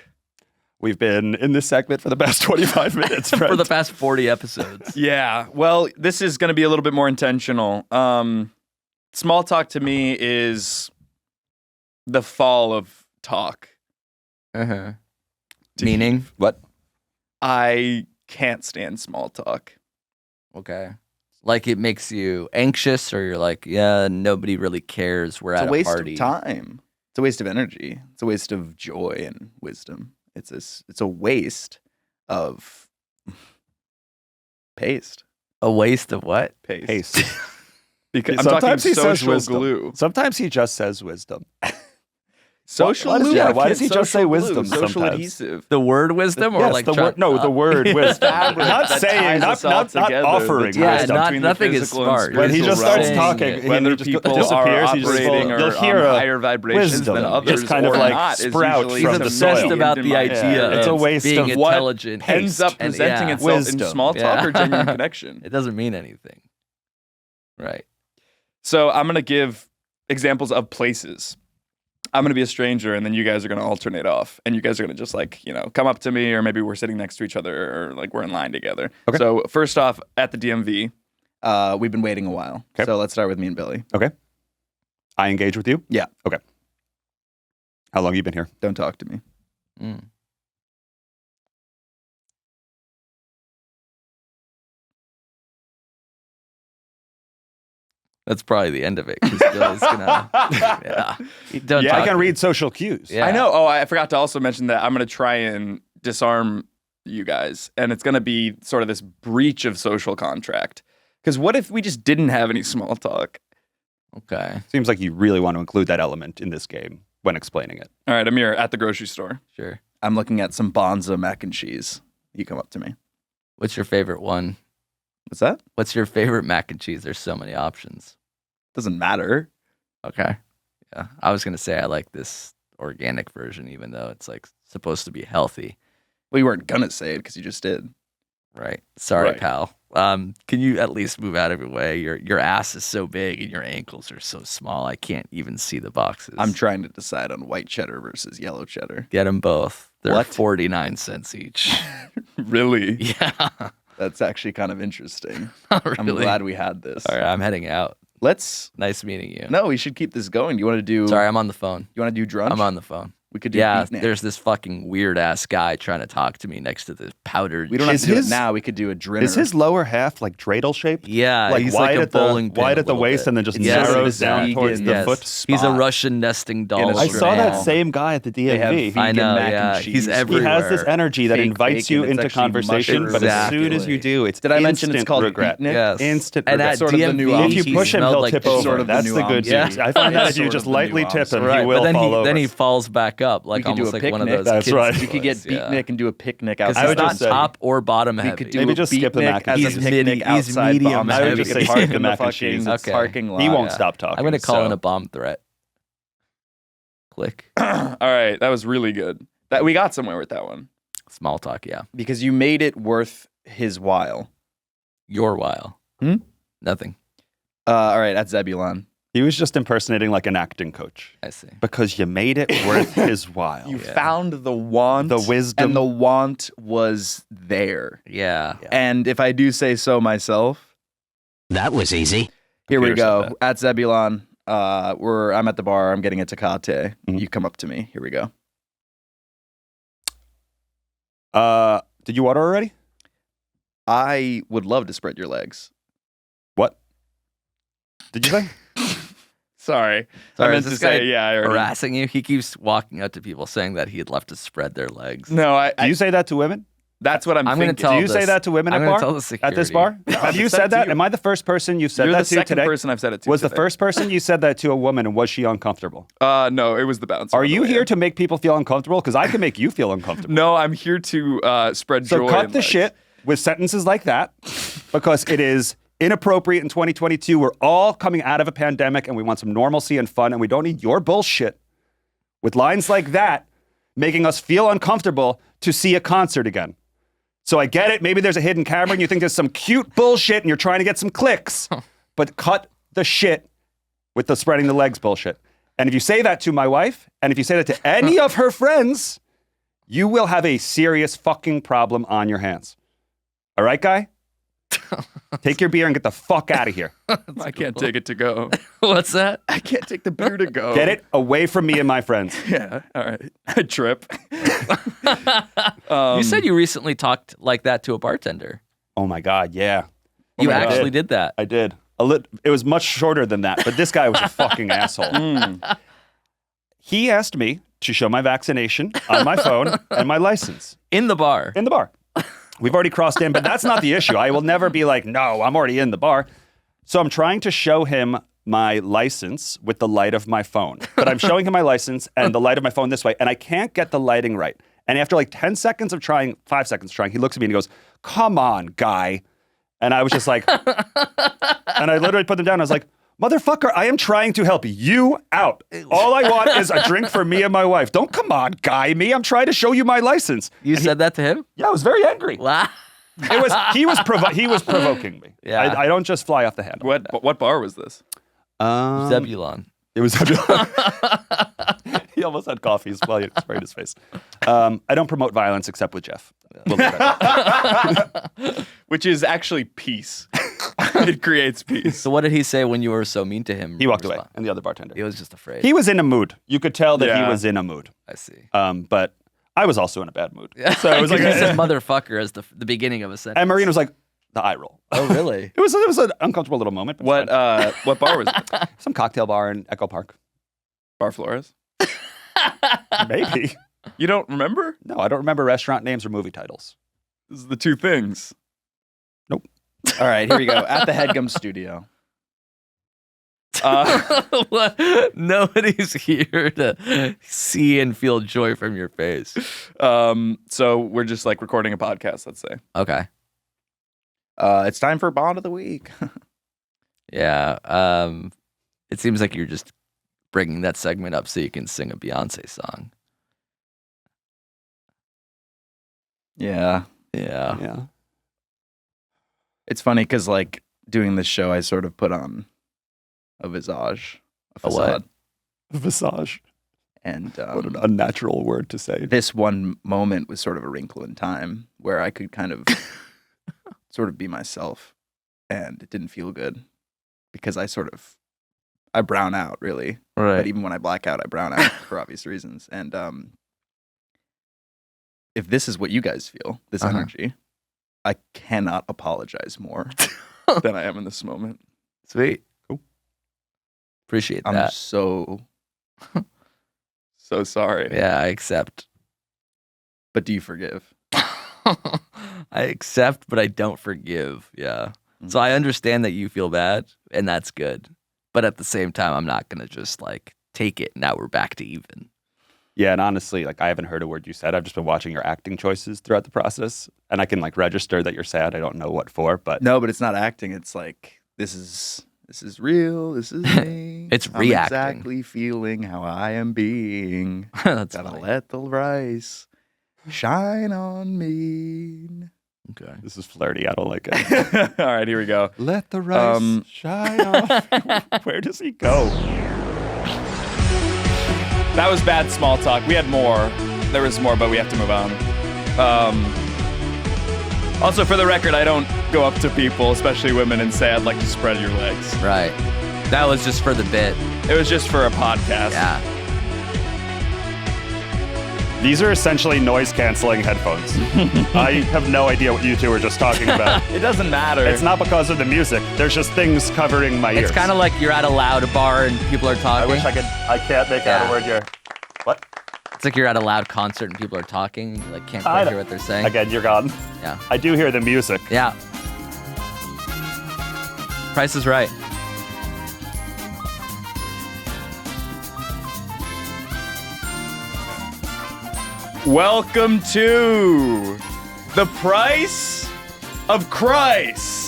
S4: We've been in this segment for the past 25 minutes,
S2: For
S4: friend.
S2: the past 40 episodes.
S6: Yeah. Well, this is going to be a little bit more intentional. Small talk to me is the fall of talk.
S2: Uh-huh. Meaning?
S4: What?
S6: I can't stand small talk.
S2: Okay. Like it makes you anxious, or you're like, yeah, nobody really cares. We're
S3: It's
S2: at
S3: a waste
S2: party.
S3: of time. It's a waste of energy. It's a waste of joy and wisdom. It's a waste of paste.
S2: A waste of what?
S6: Paste.
S4: Paste.
S6: Because I'm
S4: Sometimes
S6: talking
S4: he says
S6: social
S4: wisdom.
S6: glue.
S4: Sometimes he just says wisdom.
S6: Social
S4: Why does-
S6: glue.
S4: yeah, why does he just say
S6: Social glue,
S4: wisdom
S6: Social
S4: sometimes?
S6: adhesive.
S2: The word wisdom, or
S4: Yes,
S2: like
S4: the word. No, the word wisdom.
S6: fabric
S4: Not
S6: that
S4: saying,
S6: ties us
S4: not,
S6: all
S4: not, not
S6: together,
S4: offering
S6: that
S2: Yeah,
S6: ties
S4: wisdom.
S2: not-
S6: between the
S2: nothing is
S6: physical and
S2: smart.
S4: When he
S6: spiritual
S4: just starts
S2: Saying
S6: realms.
S4: talking,
S2: it.
S4: he
S6: Whether
S4: just
S6: people
S4: disappears.
S6: are
S4: He just
S6: operating
S4: you'll
S6: or
S4: hear
S6: on
S4: a
S6: higher vibrations
S4: wisdom
S6: than others,
S4: just kind of
S6: or
S4: like
S6: not, is
S4: sprout
S6: usually
S4: from
S2: He's
S4: the
S2: obsessed
S4: soil.
S2: about the idea
S4: It's a
S2: of
S4: waste
S2: being
S4: of
S6: what
S2: intelligent.
S6: ends up
S2: and-
S6: presenting
S2: yeah.
S6: itself in
S4: Wisdom.
S6: small talk
S2: Yeah.
S6: or genuine connection.
S2: It doesn't mean anything. Right.
S6: So I'm going to give examples of places. I'm going to be a stranger, and then you guys are going to alternate off. And you guys are going to just like, come up to me, or maybe we're sitting next to each other, or like we're in line together.
S4: Okay.
S6: So first off, at the DMV.
S3: We've been waiting a while.
S4: Okay.
S3: So let's start with me and Billy.
S4: Okay. I engage with you?
S3: Yeah.
S4: Okay. How long have you been here?
S3: Don't talk to me.
S2: Mm. That's probably the end of it. Because Billy's gonna, yeah. Don't
S4: Yeah, I
S2: talk
S4: can
S2: to
S4: read social cues.
S2: Yeah.
S6: I know. Oh, I forgot to also mention that I'm going to try and disarm you guys. And it's going to be sort of this breach of social contract. Because what if we just didn't have any small talk?
S2: Okay.
S4: Seems like you really want to include that element in this game when explaining it.
S6: All right, Amir, at the grocery store.
S2: Sure.
S3: I'm looking at some Bonza mac and cheese. You come up to me.
S2: What's your favorite one?
S3: What's that?
S2: What's your favorite mac and cheese? There's so many options.
S3: Doesn't matter.
S2: Okay. Yeah. I was gonna say I like this organic version, even though it's like supposed to be healthy.
S3: Well, you weren't gonna say it because you just did.
S2: Right. Sorry,
S6: Right.
S2: pal. Can you at least move out of your way? Your ass is so big and your ankles are so small. I can't even see the boxes.
S3: I'm trying to decide on white cheddar versus yellow cheddar.
S2: Get them both. They're
S3: What?
S2: 49 cents each.
S6: Really?
S2: Yeah.
S3: That's actually kind of interesting.
S2: Really?
S3: I'm glad we had this.
S2: All right, I'm heading out.
S3: Let's.
S2: Nice meeting you.
S3: No, we should keep this going. Do you want to do?
S2: Sorry, I'm on the phone.
S3: You want to do drunch?
S2: I'm on the phone.
S3: We could do
S2: Yeah,
S3: beatnik.
S2: there's this fucking weird ass guy trying to talk to me next to this powdered.
S3: We don't have
S8: Is
S3: to do it
S8: his-
S3: now. We could do a drinner.
S8: Is his lower half like dreidel shaped?
S2: Yeah,
S8: like
S2: he's
S8: wide
S2: like a
S8: at
S2: bowling
S8: the
S2: pin
S8: wide
S2: a
S8: at the
S2: little
S8: waist
S2: bit.
S8: and then just
S3: It's
S8: narrows
S3: sort of
S8: down
S3: vegan
S8: towards the
S2: Yes.
S8: foot.
S2: He's a
S3: spot.
S2: Russian nesting doll.
S3: In a
S8: I saw that
S3: Wow.
S8: same guy at the
S3: They have
S8: DMV.
S3: vegan
S2: I know,
S3: mac
S2: yeah.
S3: and cheese.
S2: He's
S8: He
S2: everywhere.
S8: has this energy that
S3: Fake
S8: invites
S3: bacon.
S8: you
S3: It's
S8: into
S3: actually
S8: conversation, but as
S2: mushrooms.
S8: soon as you do, it's
S3: Did I mention it's
S8: instant
S3: called
S8: regret.
S3: beatnik?
S2: Yes.
S8: Instant
S2: And
S8: regret.
S2: at
S3: Sort of the
S2: DMV,
S3: nuance.
S8: If you
S2: he
S8: push him,
S2: smelled
S8: he'll
S2: like
S8: tip
S2: piss.
S8: over.
S3: Sort of the
S8: That's the good
S3: nuance.
S8: news. I find that if you
S3: Sort
S8: just
S3: of the
S8: lightly
S3: nuance.
S8: tip him,
S2: Right,
S8: he will
S2: but then
S8: fall over.
S2: then he falls back up, like
S3: We could do
S2: almost
S3: a
S2: like one of
S3: picnic.
S2: those.
S8: That's
S2: kids'
S8: right.
S3: You could get
S2: toys, yeah.
S3: beatnik and do a picnic
S2: Because
S3: outside.
S8: I
S2: he's
S8: would
S2: not
S8: just say-
S2: top or bottom
S3: We
S2: heavy.
S3: could do
S8: Maybe
S3: a
S8: just skip the
S3: beatnik
S8: mac and
S3: as
S8: cheese.
S3: a
S2: He's
S3: picnic
S2: midi- he's
S3: outside
S2: medium
S3: bomb.
S2: heavy.
S8: I would just say
S3: Park
S8: skip the
S3: in
S8: mac and
S3: fucking
S8: cheese.
S2: Okay.
S3: parking lot.
S8: He won't
S2: Yeah.
S8: stop talking.
S2: I'm gonna call in
S8: so-
S2: a bomb threat. Click.
S6: All right, that was really good. That we got somewhere with that one.
S2: Small talk, yeah.
S3: Because you made it worth his while.
S2: Your while.
S3: Hmm?
S2: Nothing.
S3: All right, at Zebulon.
S8: He was just impersonating like an acting coach
S2: I see.
S8: because you made it worth his while.
S3: You found the want,
S8: The wisdom.
S3: and the want was there.
S2: Yeah.
S3: And if I do say so myself,
S1: That was easy.
S3: here we
S8: Computer said
S3: go. At Zebulon, I'm at the bar. I'm getting a Tecate.
S8: Mhm.
S3: You come up to me. Here we go.
S8: Did you order already?
S3: I would love to spread your legs.
S8: What? Did you say?
S6: Sorry,
S2: Sorry,
S6: I meant
S2: is
S6: to
S2: this guy
S6: say yeah. I already.
S2: harassing you? He keeps walking up to people saying that he'd love to spread their legs.
S6: No,
S8: Do you say that to women?
S6: that's what I'm
S2: I'm gonna
S6: thinking.
S2: tell
S8: Do you say
S2: this-
S8: that to women
S2: I'm
S8: at
S2: gonna
S8: bar?
S2: tell the
S8: At this
S2: security.
S8: bar? Have you
S6: I've said
S8: said
S6: it to
S8: that?
S6: you.
S8: Am I the first person you've said
S6: You're
S8: that
S6: the
S8: to
S6: second
S8: today?
S6: person I've said it to.
S8: Was the
S6: today.
S8: first person you said that to a woman, and was she uncomfortable?
S6: No, it was the bouncer.
S8: Are
S6: on the
S8: you
S6: way
S8: here
S6: in.
S8: to make people feel uncomfortable? Because I can make you feel uncomfortable.
S6: No, I'm here to spread
S8: So
S6: joy.
S8: cut
S6: and
S8: the
S6: legs.
S8: shit with sentences like that because it is inappropriate in 2022. We're all coming out of a pandemic and we want some normalcy and fun, and we don't need your bullshit with lines like that making us feel uncomfortable to see a concert again. So I get it. Maybe there's a hidden camera and you think there's some cute bullshit and you're trying to get some clicks, but cut the shit with the spreading the legs bullshit. And if you say that to my wife, and if you say that to any of her friends, you will have a serious fucking problem on your hands. All right, guy? Take your beer and get the fuck out of here.
S6: I can't take it to go.
S2: What's that?
S6: I can't take the beer to go.
S8: Get it away from me and my friends.
S6: Yeah. All right. I trip.
S2: You said you recently talked like that to a bartender.
S8: Oh my God, yeah.
S2: You
S8: my God.
S2: actually did that.
S8: I did. It was much shorter than that, but this guy was a fucking asshole. He asked me to show my vaccination on my phone and my license
S2: In the bar.
S8: in the bar. We've already crossed in, but that's not the issue. I will never be like, no, I'm already in the bar. So I'm trying to show him my license with the light of my phone. But I'm showing him my license and the light of my phone this way, and I can't get the lighting right. And after like 10 seconds of trying, 5 seconds of trying, he looks at me and he goes, come on, guy. And I was just like, and I literally put them down. I was like, motherfucker, I am trying to help you out. All I want is a drink for me and my wife. Don't come on, guy me. I'm trying to show you my license.
S2: You said that to him?
S8: Yeah, I was very angry.
S2: Wow.
S8: He was provoking me.
S2: Yeah.
S8: I don't just fly off the handle.
S6: What bar was this?
S2: Zebulon.
S8: It was. He almost had coffee while he sprayed his face. I don't promote violence except with Geoff. We'll leave it at that.
S6: Which is actually peace. It creates peace.
S2: So what did he say when you were so mean to him?
S8: He walked away,
S2: Respond-
S8: and the other bartender.
S2: He was just afraid.
S8: He was in a mood. You could tell that he
S6: Yeah.
S8: was in a mood.
S2: I see.
S8: But I was also in a bad mood. So it was like,
S2: he said motherfucker as the beginning of a sentence.
S8: and Marina was like, the eye roll.
S2: Oh, really?
S8: It was an uncomfortable little moment. But it's fine.
S6: What bar was it?
S8: Some cocktail bar in Echo Park.
S6: Bar Flores?
S8: Maybe.
S6: You don't remember?
S8: No, I don't remember restaurant names or movie titles.
S6: This is the two things.
S3: All right, here we go. At the Headgum studio.
S2: What? Nobody's here to see and feel joy from your face.
S6: So we're just like recording a podcast, let's say.
S2: Okay.
S3: It's time for Bond of the Week.
S2: Yeah. It seems like you're just bringing that segment up so you can sing a Beyonce song.
S3: Yeah.
S2: Yeah.
S8: Yeah.
S3: It's funny because, like, doing this show, I sort of put on a visage, a
S2: A what?
S3: facade.
S8: Visage.
S3: And
S8: What an unnatural word to say.
S3: this one moment was sort of a wrinkle in time where I could kind of sort of be myself. And it didn't feel good because I sort of I brown out really.
S2: Right.
S3: But even when I black out, I brown out for obvious reasons. And if this is what you guys feel, this energy, I cannot apologize more than I am in this moment.
S2: Sweet. Cool. Appreciate
S3: I'm
S2: that.
S3: so sorry.
S2: Yeah, I accept.
S3: But do you forgive?
S2: I accept, but I don't forgive. Yeah. So I understand that you feel bad, and that's good. But at the same time, I'm not going to just like take it. Now we're back to even.
S8: Yeah, and honestly, like I haven't heard a word you said. I've just been watching your acting choices throughout the process, and I can like register that you're sad. I don't know what for, but
S3: No, but it's not acting. It's like this is real. This is me.
S2: It's
S3: I'm
S2: reacting.
S3: exactly feeling how I am being.
S2: That's
S3: Gotta
S2: funny.
S3: let the rice shine on me.
S2: Okay.
S8: this is flirty. I don't like it.
S6: All right, here we go.
S8: Let the rice shine off. Where does he go?
S6: That was bad small talk. We had more. There was more, but we have to move on. Also, for the record, I don't go up to people, especially women, and say, I'd like to spread your legs.
S2: Right. That was just for the bit.
S6: It was just for a podcast.
S2: Yeah.
S8: These are essentially noise-canceling headphones. I have no idea what you two were just talking about.
S6: It doesn't matter.
S8: It's not because of the music. There's just things covering my ears.
S2: It's kind of like you're at a loud bar and people are
S8: I
S2: talking.
S8: wish I could. I can't make out a word here. What?
S2: It's like you're at a loud concert and people are talking. You like can't
S8: I
S2: quite
S8: don't-
S2: hear what they're saying.
S8: Again, you're gone.
S2: Yeah.
S8: I do hear the music.
S2: Yeah. Price is Right.
S6: Welcome to The Price of Kreiss.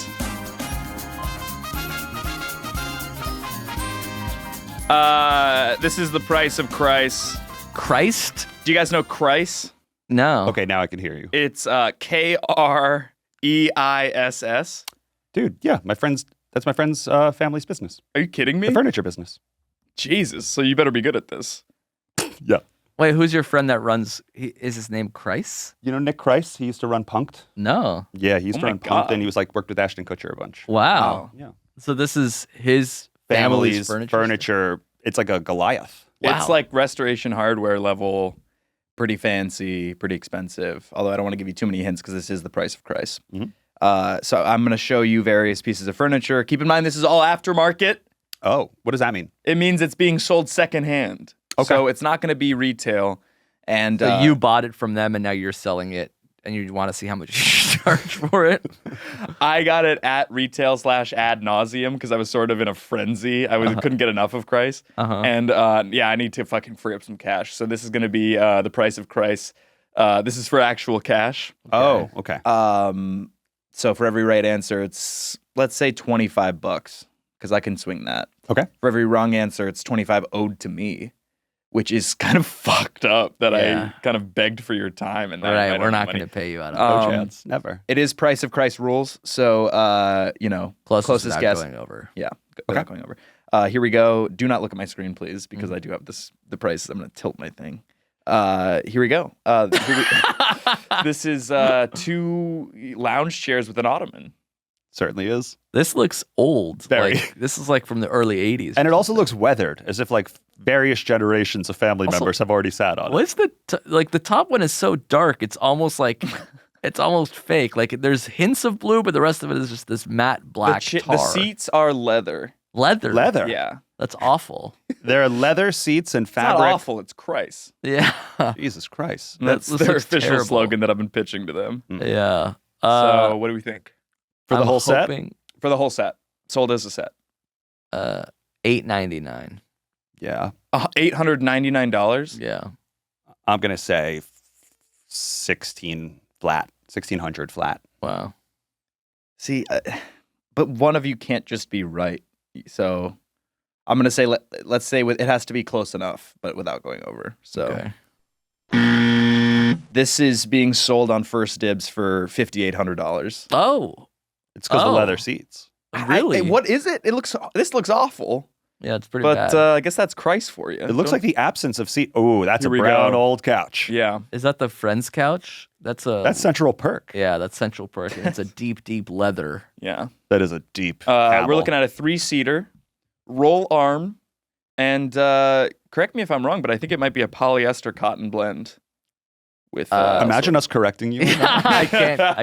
S6: This is The Price of Kreiss.
S2: Christ?
S6: Do you guys know Kreiss?
S2: No.
S8: Okay, now I can hear you.
S6: It's Kreiss.
S8: Dude, yeah, that's my friend's family's business.
S6: Are you kidding me?
S8: The furniture business.
S6: Jesus, so you better be good at this.
S8: Yeah.
S2: Wait, who's your friend that runs? Is his name Kreiss?
S8: You know Nick Kreiss? He used to run Punked.
S2: No.
S8: Yeah, he used to
S6: my
S8: run Punked,
S6: God.
S8: and he was like worked with Ashton Kutcher a bunch.
S2: Wow.
S8: Yeah.
S2: So this is his family's furniture.
S8: It's like a Goliath.
S2: Wow.
S6: It's like Restoration Hardware level, pretty fancy, pretty expensive. Although I don't want to give you too many hints because this is The Price of Kreiss. So I'm going to show you various pieces of furniture. Keep in mind, this is all aftermarket.
S8: Oh, what does that mean?
S6: It means it's being sold secondhand.
S8: Okay.
S6: So it's not going to be retail. And
S2: So you bought it from them and now you're selling it and you want to see how much you charge for it?
S6: I got it at retail/ad nauseum because I was sort of in a frenzy. I couldn't get enough of Kreiss. And yeah, I need to fucking free up some cash. So this is going to be The Price of Kreiss. This is for actual cash.
S8: Oh, okay.
S3: So for every right answer, it's let's say $25 because I can swing that.
S8: Okay.
S3: For every wrong answer, it's 25 owed to me, which is kind of
S6: Fucked up that
S2: Yeah.
S6: I kind of begged for your time. And
S2: Right, we're not going to pay you out of
S8: No
S2: it.
S8: chance. Never.
S3: It is Price of Kreiss rules. So, closest
S2: without
S3: guess.
S2: going over.
S3: Yeah, without going over. Here we go. Do not look at my screen, please, because I do have the prices. I'm going to tilt my thing. Here we go. This is 2 lounge chairs with an ottoman.
S8: Certainly is.
S2: This looks old.
S6: Very.
S2: Like, this is like from the early 80s.
S8: And it also looks weathered, as if like various generations of family members have already sat on it.
S2: What's the the top one is so dark. It's almost like it's almost fake. Like there's hints of blue, but the rest of it is just this matte black
S6: The
S2: tar.
S6: seats are leather.
S2: leather.
S8: Leather.
S6: Yeah.
S2: That's awful.
S8: There are leather seats and
S6: It's not
S8: fabric.
S6: awful. It's Kreiss.
S2: Yeah.
S8: Jesus Christ.
S6: That's
S2: this
S6: their
S2: looks
S6: official
S2: terrible.
S6: slogan that I've been pitching to them.
S2: Yeah.
S6: So what do we think?
S8: For the
S2: I'm
S8: whole set?
S2: hoping,
S6: For the whole set. Sold as a set.
S2: $8.99.
S8: Yeah.
S6: $899?
S2: Yeah.
S8: I'm going to say 1600 flat.
S2: Wow.
S3: See, but one of you can't just be right. So I'm going to say, let's say it has to be close enough, but without going over. So
S2: Okay.
S3: this is being sold on First Dibs for $5,800.
S2: Oh,
S8: It's because of
S2: Oh.
S8: the leather seats.
S2: really?
S3: What is it? This looks awful.
S2: Yeah, it's pretty
S6: But
S2: bad.
S6: I guess that's Kreiss for you.
S8: It looks like the absence of seat. Oh, that's
S6: Here
S8: a
S6: we
S8: brown
S6: go.
S8: old couch.
S6: Yeah.
S2: Is that the friend's couch? That's
S8: That's Central Perk.
S2: yeah, that's Central Perk. And it's a deep, deep leather.
S6: Yeah.
S8: That is a deep
S6: We're looking at a 3-seater roll arm, and correct me if I'm wrong, but I think it might be a polyester cotton blend. With
S8: Imagine us correcting you.
S2: I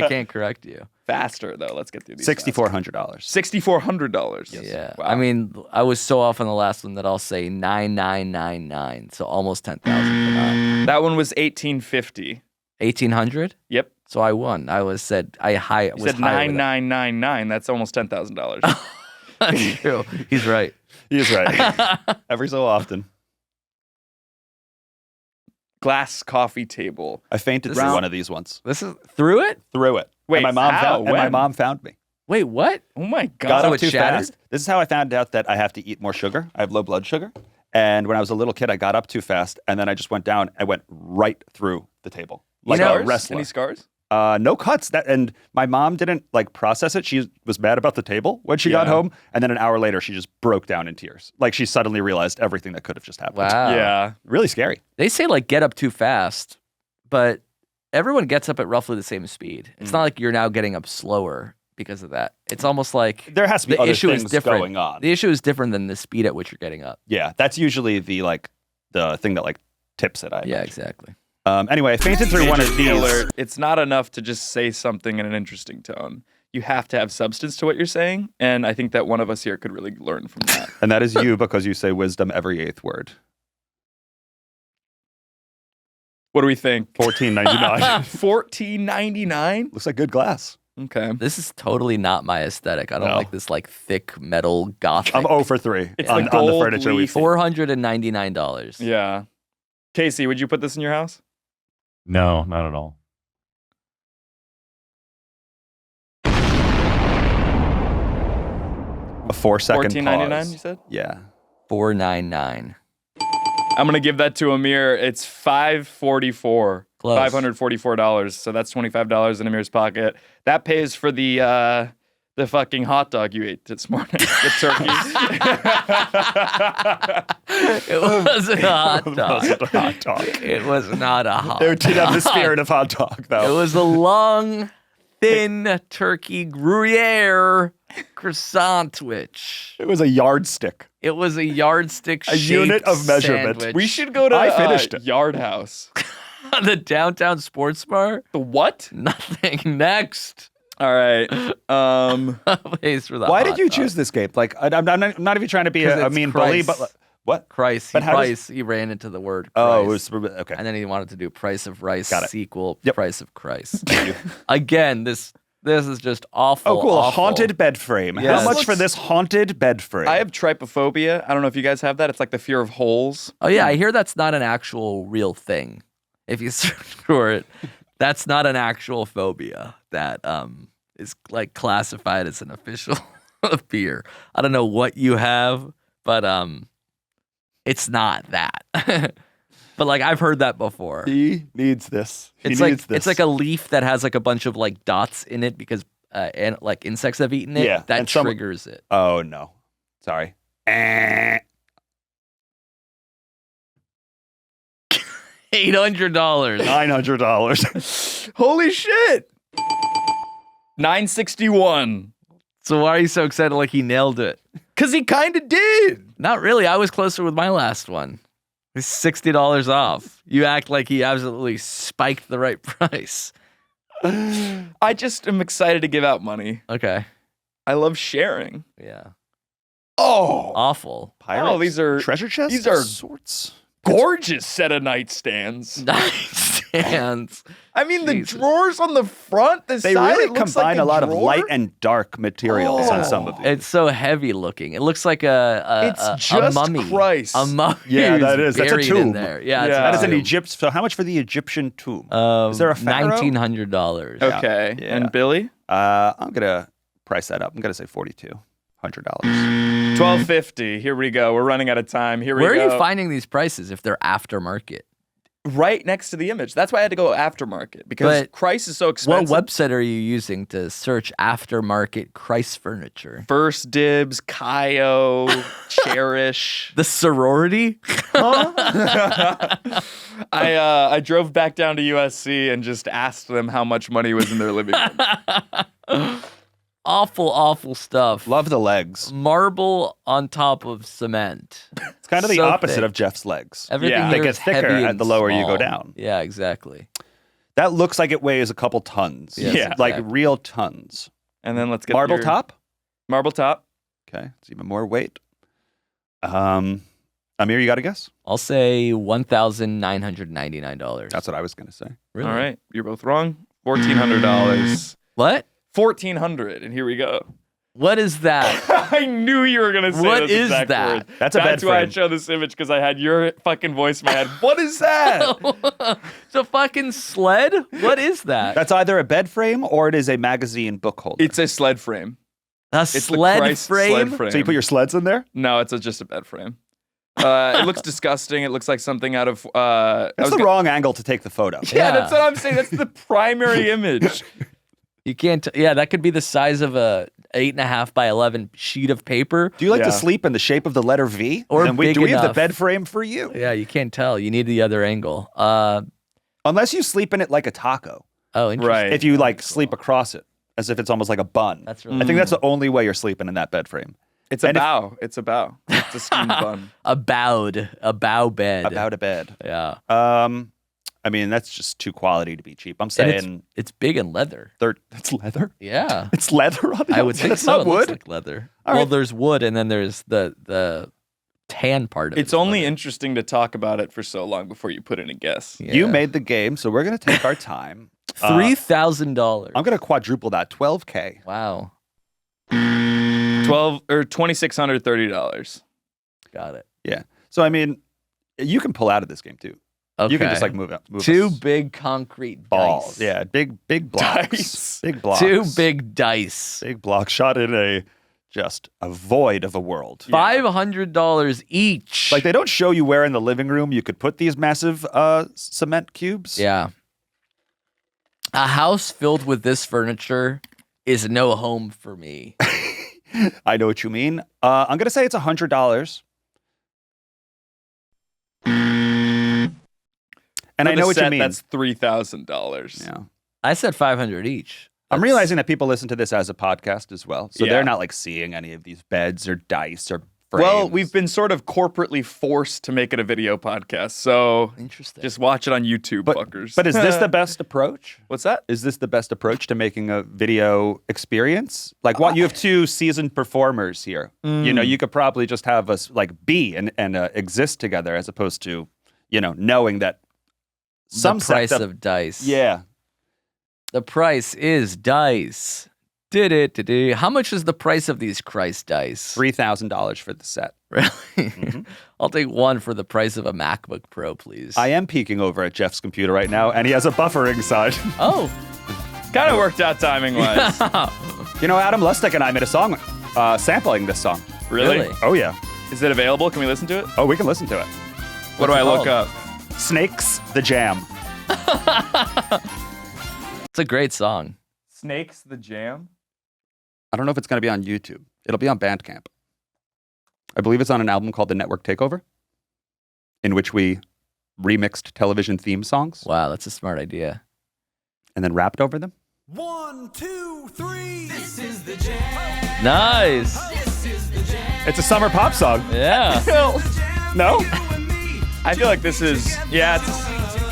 S2: can't correct you.
S6: faster though. Let's get through these.
S8: $6,400.
S6: $6,400.
S8: Yes.
S2: Yeah.
S6: Wow.
S2: I mean, I was so off on the last one that I'll say 9,999. So almost 10,000.
S6: That one was 1850.
S2: 1,800.
S6: Yep.
S2: So I won. I was said I high.
S6: You said 9999. That's almost $10,000.
S2: That's true. He's right.
S8: He is right. Every so often.
S6: Glass coffee table.
S8: I fainted through one of these once.
S2: This is through it.
S8: Through it.
S6: Wait,
S8: and my mom
S6: how?
S8: found, and my
S6: When?
S8: mom found me.
S2: Wait, what?
S6: Oh my
S8: Got
S6: god.
S2: So
S8: up
S2: it
S8: too
S2: shattered?
S8: fast. This is how I found out that I have to eat more sugar. I have low blood sugar. And when I was a little kid, I got up too fast, and then I just went down. I went right through the table, like
S2: know-
S8: a wrestler.
S6: Any scars?
S8: No cuts. And my mom didn't like process it. She was mad about the table when she got
S6: Yeah.
S8: home, and then an hour later, she just broke down in tears. Like she suddenly realized everything that could have just happened.
S2: Wow.
S6: Yeah.
S8: Really scary.
S2: They say like get up too fast, but everyone gets up at roughly the same speed. It's not like you're now getting up slower because of that. It's almost like
S8: There has to be
S2: the
S8: other
S2: issue is
S8: things
S2: different.
S8: going on.
S2: The issue is different than the speed at which you're getting up.
S8: Yeah, that's usually the thing that like tips it. I
S2: Yeah,
S8: imagine.
S2: exactly.
S8: Anyway, I fainted through one of these.
S6: Alert. It's not enough to just say something in an interesting tone. You have to have substance to what you're saying, and I think that one of us here could really learn from that.
S8: And that is you because you say wisdom every eighth word.
S6: What do we think?
S8: $14.99.
S6: $14.99?
S8: Looks like good glass.
S6: Okay.
S2: This is totally not my aesthetic. I don't
S8: No.
S2: like this like thick metal gothic.
S8: I'm 0 for 3
S6: It's
S8: on
S6: the
S8: the
S6: gold
S8: furniture we've
S6: leaf.
S8: seen.
S2: $499.
S6: Yeah. Casey, would you put this in your house?
S5: No, not at all.
S8: A 4-second
S6: $14.99,
S8: pause.
S6: you said?
S8: Yeah.
S2: $499.
S6: I'm gonna give that to Amir. It's $544.
S2: Close.
S6: $544. So that's $25 in Amir's pocket. That pays for the fucking hot dog you ate this morning. The turkey.
S2: It wasn't a hot dog.
S8: Wasn't a hot dog.
S2: It was not a hot
S8: It did have the
S2: dog.
S8: spirit of hot dog,
S2: It
S8: though.
S2: was a long, thin turkey Gruyere croissantwich.
S8: It was a yardstick.
S2: It was a yardstick
S8: A unit of measurement.
S2: sandwich.
S6: We should go to
S8: I finished it.
S6: Yard House.
S2: The downtown sports bar.
S6: The what?
S2: Nothing. Next.
S6: All right.
S2: Place for the
S8: Why
S2: hot
S8: did you
S2: dog.
S8: choose this game? Like, I'm not even trying to be
S2: 'Cause
S8: a
S2: it's
S8: mean bully,
S2: Kreiss.
S8: but like, what?
S2: Kreiss?
S8: But how does-
S2: He ran into the word
S8: Oh,
S2: Kreiss.
S8: it was okay.
S2: And then he wanted to do price of rice
S8: Got it.
S2: sequel
S8: Yep.
S2: price of Kreiss. Again, this is just awful.
S8: Oh, cool. A
S2: awful.
S8: haunted bed frame.
S2: Yes.
S8: How much for this haunted bed frame?
S6: I have trypophobia. I don't know if you guys have that. It's like the fear of holes.
S2: Oh yeah, I hear that's not an actual real thing. If you search for it, that's not an actual phobia that is like classified as an official fear. I don't know what you have, but it's not that. But like I've heard that before.
S8: He needs this. He
S2: It's
S8: needs
S2: like
S8: this.
S2: it's like a leaf that has like a bunch of like dots in it because and like insects have eaten it.
S8: Yeah,
S2: That
S8: and some-
S2: triggers it.
S8: Oh no. Sorry.
S2: $800.
S8: $900.
S6: Holy shit. $961.
S2: So why are you so excited like he nailed it?
S6: Because he kind of did.
S2: Not really. I was closer with my last one. It's $60 off. You act like he absolutely spiked the right price.
S6: I just am excited to give out money.
S2: Okay.
S6: I love sharing.
S2: Yeah.
S6: Oh,
S2: Awful.
S8: Pirates?
S6: Oh, these are
S8: treasure chests.
S6: these are-
S8: of sorts.
S6: gorgeous set of nightstands.
S2: Nightstands.
S6: I mean, the
S2: Jesus.
S6: drawers on the front, the
S8: They
S6: side,
S8: really
S6: it looks
S8: combine
S6: like
S8: a lot of
S6: drawer.
S8: light and dark materials on some of these.
S2: It's so heavy looking. It looks like a
S6: It's just
S2: mummy.
S6: Christ.
S2: A mummy.
S8: Yeah, that
S2: who's
S8: is. That's a
S2: buried
S8: tomb.
S2: in there. Yeah, it's
S8: That is an
S2: tomb.
S8: Egypt. So how much for the Egyptian tomb? Is there a pharaoh?
S2: $1,900.
S6: Okay.
S8: Yeah.
S6: And Billy?
S8: I'm gonna price that up. I'm gonna say $4,200.
S6: $1,250. Here we go. We're running out of time. Here we
S2: Where
S6: go.
S2: are you finding these prices if they're aftermarket?
S6: Right next to the image. That's why I had to go aftermarket because
S2: But
S6: Kreiss is so
S2: What
S6: expensive.
S2: website are you using to search aftermarket Kreiss furniture?
S6: First Dibs, Kaio, Cherish.
S2: The sorority?
S6: I drove back down to USC and just asked them how much money was in their living room.
S2: awful stuff.
S8: Love the legs.
S2: Marble on top of cement.
S8: It's kind of the
S2: So
S8: opposite
S2: thick.
S8: of Jeff's legs.
S2: Everything
S6: Yeah.
S2: here
S8: They get
S2: is
S8: thicker
S2: heavy
S8: at
S2: and
S8: the lower you go
S2: small.
S8: down.
S2: Yeah, exactly.
S8: That looks like it weighs a couple tons.
S2: Yes,
S6: Yeah.
S8: Like
S2: exactly.
S8: real tons.
S6: And then let's get
S8: Marble
S6: your
S8: top?
S6: Marble top.
S8: Okay, it's even more weight. Amir, you got a guess?
S2: I'll say $1,999.
S8: That's what I was going to say.
S2: Really?
S6: All right, you're both wrong. $1,400.
S2: What?
S6: 1,400, and here we go.
S2: What is that?
S6: I knew you were gonna say
S2: What
S6: those
S2: is
S6: exact
S2: that?
S6: words.
S8: That's a bed
S6: That's why I
S8: frame.
S6: showed this image because I had your fucking voice in my head. What is that?
S2: It's a fucking sled? What is that?
S8: That's either a bed frame or it is a magazine book holder.
S6: It's a sled frame.
S2: A
S6: It's
S2: sled
S6: the Kreiss
S2: frame?
S6: sled frame.
S8: So you put your sleds in there?
S6: No, it's just a bed frame. It looks disgusting. It looks like something out of.
S8: That's the wrong angle to take the photo.
S6: Yeah, that's what I'm saying. That's the primary image.
S2: You can't. Yeah, that could be the size of a 8.5 by 11 sheet of paper.
S8: Do you like to
S6: Yeah.
S8: sleep in the shape of the letter V?
S2: Or
S8: Then
S2: big
S8: do we have the
S2: enough.
S8: bed frame for you?
S2: Yeah, you can't tell. You need the other angle.
S8: Unless you sleep in it like a taco.
S2: Oh, interesting.
S6: Right.
S8: If you like sleep across it, as if it's almost like a bun.
S2: That's really
S8: I think that's the only way you're sleeping in that bed frame.
S6: It's a
S8: And if-
S6: bow. It's a bow. It's a steamed bun.
S2: a bow bed.
S8: About a bed.
S2: Yeah.
S8: I mean, that's just too quality to be cheap. I'm
S2: And
S8: saying
S2: it's big and leather.
S8: that's leather.
S2: Yeah.
S8: It's leather on the
S2: I would
S8: outside.
S2: think
S8: It's
S2: so.
S8: not
S2: It
S8: wood.
S2: looks like leather.
S8: All
S2: Well,
S8: right.
S2: there's wood, and then there's the tan part of it.
S6: It's only interesting to talk about it for so long before you put in a guess.
S8: You made the game, so we're gonna take our time.
S2: $3,000.
S8: I'm gonna quadruple that. $12K.
S2: Wow.
S6: $2,630.
S2: Got it.
S8: Yeah. So I mean, you can pull out of this game too.
S2: Okay.
S8: You can just like move up. Move
S2: two
S8: us.
S2: big concrete
S8: balls.
S2: dice.
S8: Yeah, big blocks.
S6: Dice.
S8: Big blocks.
S2: Two big dice.
S8: big blocks shot in a void of a world.
S2: $500 each.
S8: Like they don't show you where in the living room you could put these massive cement cubes.
S2: Yeah. A house filled with this furniture is no home for me.
S8: I know what you mean. I'm gonna say it's $100. And I know what you mean.
S6: That's $3,000.
S8: Yeah.
S2: I said 500 each.
S8: I'm realizing that people listen to this as a podcast as well. So
S6: Yeah.
S8: they're not like seeing any of these beds or dice or frames.
S6: Well, we've been sort of corporately forced to make it a video podcast, so
S2: Interesting.
S6: just watch it on YouTube, fuckers.
S8: But is this the best approach?
S6: What's that?
S8: Is this the best approach to making a video experience? Like, what you have two seasoned performers here. You know, you could probably just have us like be and exist together, as opposed to, you know, knowing that some
S2: the price
S8: sect
S2: of dice.
S8: yeah.
S2: The price is dice. Did. How much is the price of these Kreiss dice?
S8: $3,000 for the set.
S2: Really? I'll take one for the price of a MacBook Pro, please.
S8: I am peeking over at Jeff's computer right now, and he has a buffering side.
S2: Oh.
S6: Kind of worked out timing wise.
S8: You know, Adam Lustig and I made a song sampling this song.
S6: Really?
S8: Oh, yeah.
S6: Is it available? Can we listen to it?
S8: Oh, we can listen to it.
S6: What do
S2: What's
S6: I
S2: it
S6: look
S2: called?
S6: up?
S8: Snakes the Jam.
S2: It's a great song.
S6: Snakes the Jam?
S8: I don't know if it's going to be on YouTube. It'll be on Bandcamp. I believe it's on an album called The Network Takeover, in which we remixed television theme songs
S2: Wow, that's a smart idea.
S8: and then rapped over them.
S9: 1, 2, 3. This is the jam.
S2: Nice.
S8: It's a summer pop song.
S2: Yeah.
S8: No?
S6: I feel like this is, yeah, it's,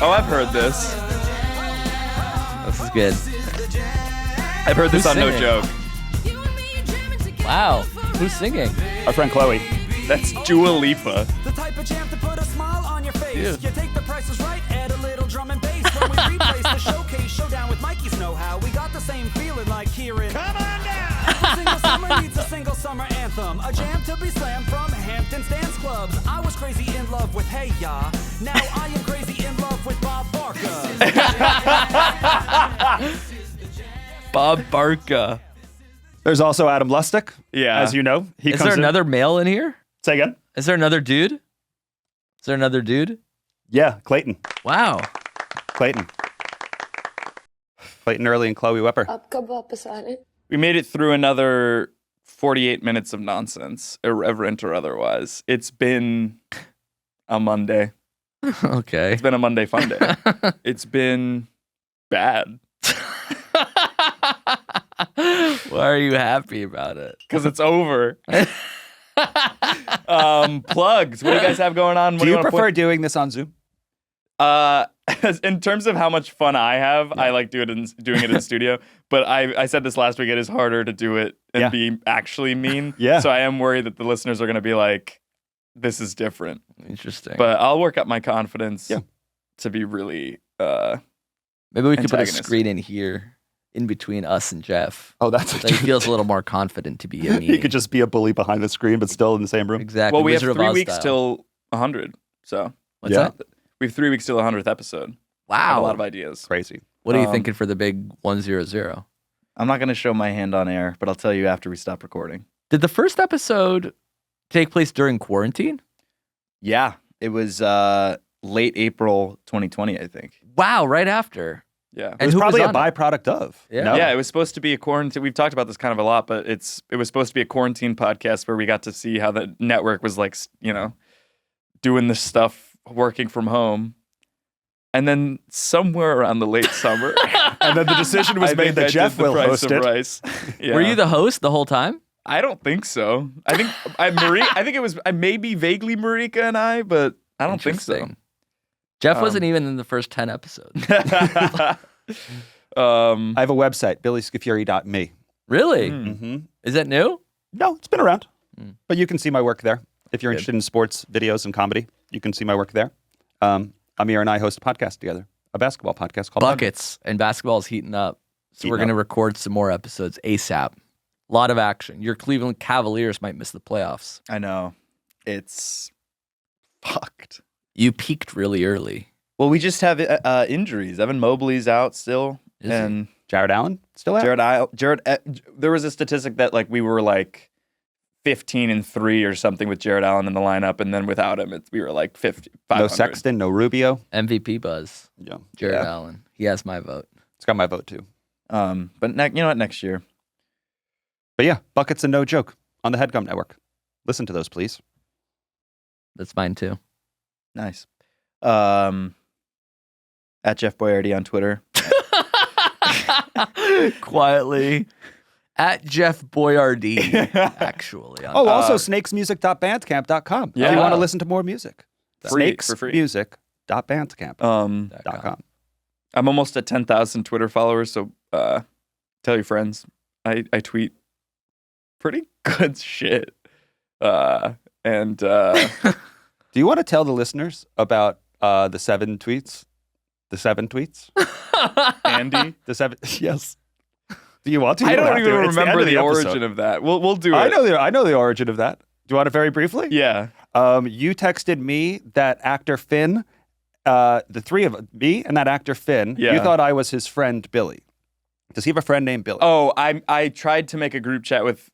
S6: oh, I've heard this.
S2: This is good.
S6: I've heard this
S2: Who's
S6: on No
S2: singing?
S6: Joke.
S2: Wow. Who's singing?
S8: Our friend Chloe.
S6: That's Dua Lipa.
S9: The type of jam to put a smile on your face.
S2: Dude.
S9: You take the prices right, add a little drum and bass. When we replace the showcase, showdown with Mikey's know-how. We got the same feeling like hearing. Come on down! Every single summer needs a single summer anthem. A jam to be slammed from Hampton's dance clubs. I was crazy in love with Hey Ya. Now I am crazy in love with Bob Barker.
S2: Bob Barker.
S8: There's also Adam Lustig.
S6: Yeah.
S8: As you know. He
S2: Is
S8: comes
S2: there
S8: in-
S2: another male in here?
S8: Say again?
S2: Is there another dude? Is there another dude?
S8: Yeah, Clayton.
S2: Wow.
S8: Clayton Early and Chloe Wepper.
S10: आपका वापस आ रहे
S6: We made it through another 48 minutes of nonsense, irreverent or otherwise. It's been a Monday.
S2: Okay.
S6: It's been a Monday fun day. It's been bad.
S2: Why are you happy about it?
S6: Because it's over. Plugs. What do you guys have going on? What
S8: Do you
S6: wanna
S8: prefer doing this on Zoom?
S6: In terms of how much fun I have, I like doing it in studio. But I said this last week, it is harder to do it and be actually mean.
S8: Yeah.
S6: So I am worried that the listeners are going to be like, this is different.
S2: Interesting.
S6: But I'll work up my confidence
S8: Yeah.
S6: to be really
S2: maybe we could put a
S6: antagonist.
S2: screen in here in between us and Jeff.
S8: Oh, that's
S2: So he feels a little more confident to be a
S8: He could just be a bully behind the screen, but still in the same room.
S2: exactly.
S6: well, we have
S2: Wizard of
S6: 3
S2: Oz
S6: weeks
S2: style.
S6: till 100. So
S2: What's
S8: Yeah.
S2: that?
S6: we have 3 weeks till the 100th episode. I have
S2: Wow.
S6: a lot of ideas.
S8: Crazy.
S2: What are you
S6: Um,
S2: thinking for the big 100?
S3: I'm not going to show my hand on air, but I'll tell you after we stop recording.
S2: Did the first episode take place during quarantine?
S3: Yeah, it was late April 2020, I think.
S2: Wow, right after.
S6: Yeah.
S8: It was
S2: who
S8: probably a
S2: on it?
S8: byproduct of.
S2: Yeah.
S8: No?
S6: Yeah, it was supposed to be a quarantine. We've talked about this kind of a lot, but it was supposed to be a quarantine podcast where we got to see how the network was like, doing this stuff, working from home. And then somewhere around the late summer,
S8: And then the decision was
S6: I
S8: made
S6: think
S8: that
S6: I
S8: Jeff
S6: did the
S8: will
S6: price
S8: host
S6: of
S8: it.
S6: rice. Yeah.
S2: Were you the host the whole time?
S6: I don't think so. I think I think it was maybe vaguely Marika and I, but I don't think so.
S2: Interesting. Jeff wasn't even in the first 10 episodes.
S8: I have a website, billyscafuri.me.
S2: Really?
S8: Mm-hmm.
S2: Is that new?
S8: No, it's been around.
S2: Mm.
S8: But you can see my work there. If you're interested in sports, videos, and comedy, you can see my work there. Amir and I host a podcast together, a basketball podcast called
S2: Buckets, and basketball is heating up. So
S8: Heating
S2: we're going to
S8: up.
S2: record some more episodes ASAP. A lot of action. Your Cleveland Cavaliers might miss the playoffs.
S3: I know. It's fucked.
S2: You peaked really early.
S3: Well, we just have injuries. Evan Mobley's out still.
S2: Is he?
S3: And
S8: Jared Allen, still out?
S3: there was a statistic that like we were like 15-3 or something with Jared Allen in the lineup, and then without him, we were like 50.
S8: No Sexton, no Rubio.
S2: MVP buzz.
S8: Yeah.
S2: Jared
S3: Yeah.
S2: Allen. He has my vote.
S8: It's got my vote too.
S3: But you know what? Next year.
S8: But yeah, Buckets and No Joke on the Headgum Network. Listen to those, please.
S2: That's mine too.
S3: Nice. At Jeff Boyardee on Twitter.
S2: Quietly. At Jeff Boyardee, actually. on
S8: Oh, also
S2: Twitter.
S8: snakesmusic.bandcamp.com. If
S6: Yeah.
S8: you want to listen to more music.
S6: Free, for free.
S8: Snakesmusic.bandcamp.com.
S6: I'm almost at 10,000 Twitter followers, so tell your friends. I tweet pretty good shit.
S8: Do you want to tell the listeners about the 7 tweets? The 7 tweets?
S6: Andy,
S8: The 7 Yes. Do you want to? You
S6: I
S8: have
S6: don't
S8: to.
S6: even
S8: It's the end
S6: remember
S8: of
S6: the
S8: episode.
S6: origin of that. We'll do it.
S8: I know the origin of that. Do you want it very briefly?
S6: Yeah.
S8: You texted me that actor Finn, the three of me and that actor Finn.
S6: Yeah.
S8: You thought I was his friend Billy. Does he have a friend named Billy?
S6: Oh, I tried to make a group chat with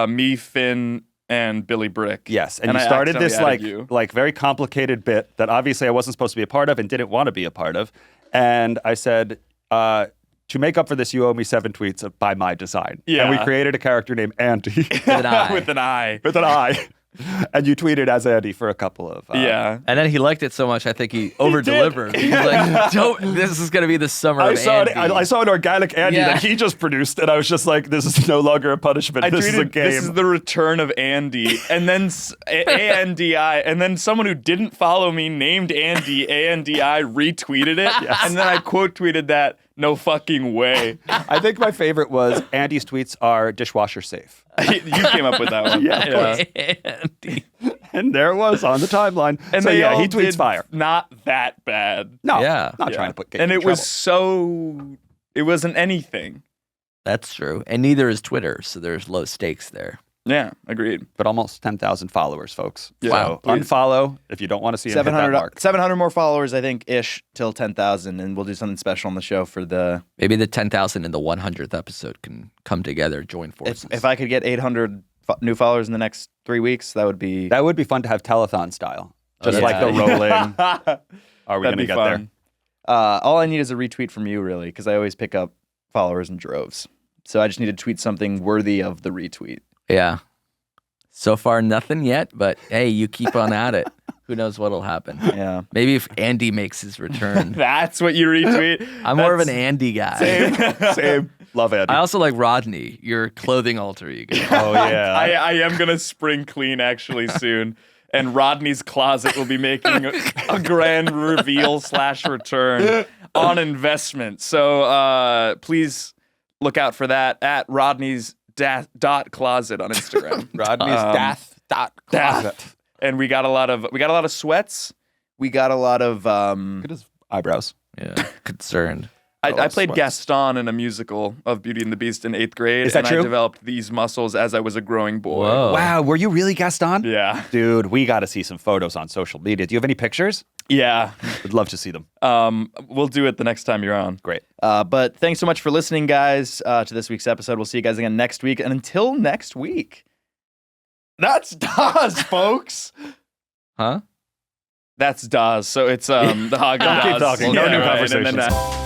S6: me, Finn, and Billy Brick.
S8: Yes, and you
S6: I
S8: started this
S6: accidentally added you.
S8: like very complicated bit that obviously I wasn't supposed to be a part of and didn't want to be a part of. And I said, to make up for this, you owe me 7 tweets by my design.
S6: Yeah.
S8: And we created a character named Andy
S2: With an eye.
S6: with an eye.
S8: with an I. And you tweeted as Andy for a couple of
S6: Yeah.
S2: And then he liked it so much, I think he over-delivered. He's like, this is going to be the summer
S8: I
S2: of
S8: saw
S2: Andy.
S8: I saw an organic Andy
S2: Yeah.
S8: that he just produced, and I was just like, "This is no longer a punishment.
S6: I
S8: This is a
S6: tweeted,
S8: game."
S6: this is the return of Andy. And then A-N-D-I. And then someone who didn't follow me named Andy, A-N-D-I, retweeted it. And then I quote tweeted that, no fucking way.
S8: I think my favorite was Andy's tweets are dishwasher safe,
S6: You came up with that one.
S8: Yeah.
S2: Andy.
S8: and there it was on the timeline.
S6: And
S8: so
S6: they
S8: yeah,
S6: all
S8: he tweets
S6: did
S8: fire.
S6: not that bad.
S8: No,
S2: Yeah.
S8: not
S6: Yeah.
S8: trying to put.
S6: And
S8: you
S6: it
S8: in
S6: was
S8: trouble.
S6: it wasn't anything.
S2: That's true. And neither is Twitter, so there's low stakes there.
S6: Yeah, agreed.
S8: but almost 10,000 followers, folks.
S6: Yeah.
S8: So
S6: Wow. Please.
S8: unfollow if you don't want to see him hit that
S3: 700,
S8: mark.
S3: 700 more followers, I think, ish, till 10,000. And we'll do something special on the show for the.
S2: Maybe the 10,000 and the 100th episode can come together, join forces.
S3: If I could get 800 new followers in the next 3 weeks, that would be.
S8: That would be fun to have telethon style, just
S2: yeah.
S8: like the rolling. Are we going
S6: That'd
S8: to
S6: be
S8: get
S6: fun.
S8: there?
S3: All I need is a retweet from you, really, because I always pick up followers in droves. So I just need to tweet something worthy of the retweet.
S2: Yeah. So far, nothing yet, but hey, you keep on at it. Who knows what'll happen?
S3: Yeah.
S2: Maybe if Andy makes his return.
S6: That's what you retweet.
S2: I'm more of an Andy guy.
S6: Same.
S8: Love Andy.
S2: I also like Rodney, your clothing alter ego.
S8: Oh yeah.
S6: I am gonna spring clean actually soon, and Rodney's Closet will be making a grand reveal / return on investment. So please look out for that at Rodney's dot closet on Instagram.
S4: Rodney's
S6: Dath. And we got a lot of sweats. We got a lot of
S8: Look at his eyebrows.
S2: Yeah, concerned.
S6: I played Gaston in a musical of Beauty and the Beast in 8th grade.
S8: Is that
S6: and
S8: true?
S6: I developed these muscles as I was a growing boy.
S2: Whoa.
S8: Wow, were you really Gaston?
S6: Yeah.
S8: Dude, we got to see some photos on social media. Do you have any pictures?
S6: Yeah.
S8: Would love to see them.
S6: We'll do it the next time you're on.
S8: Great.
S3: But thanks so much for listening, guys, to this week's episode. We'll see you guys again next week. And until next week, that's Daz, folks.
S2: Huh?
S6: That's Daz. So it's the Hog
S8: Don't keep
S6: Daz.
S8: talking. No new
S6: right, and then
S8: conversations.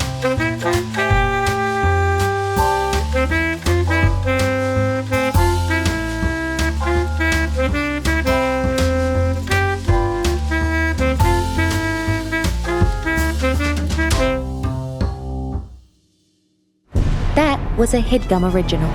S10: That was a Headgum original.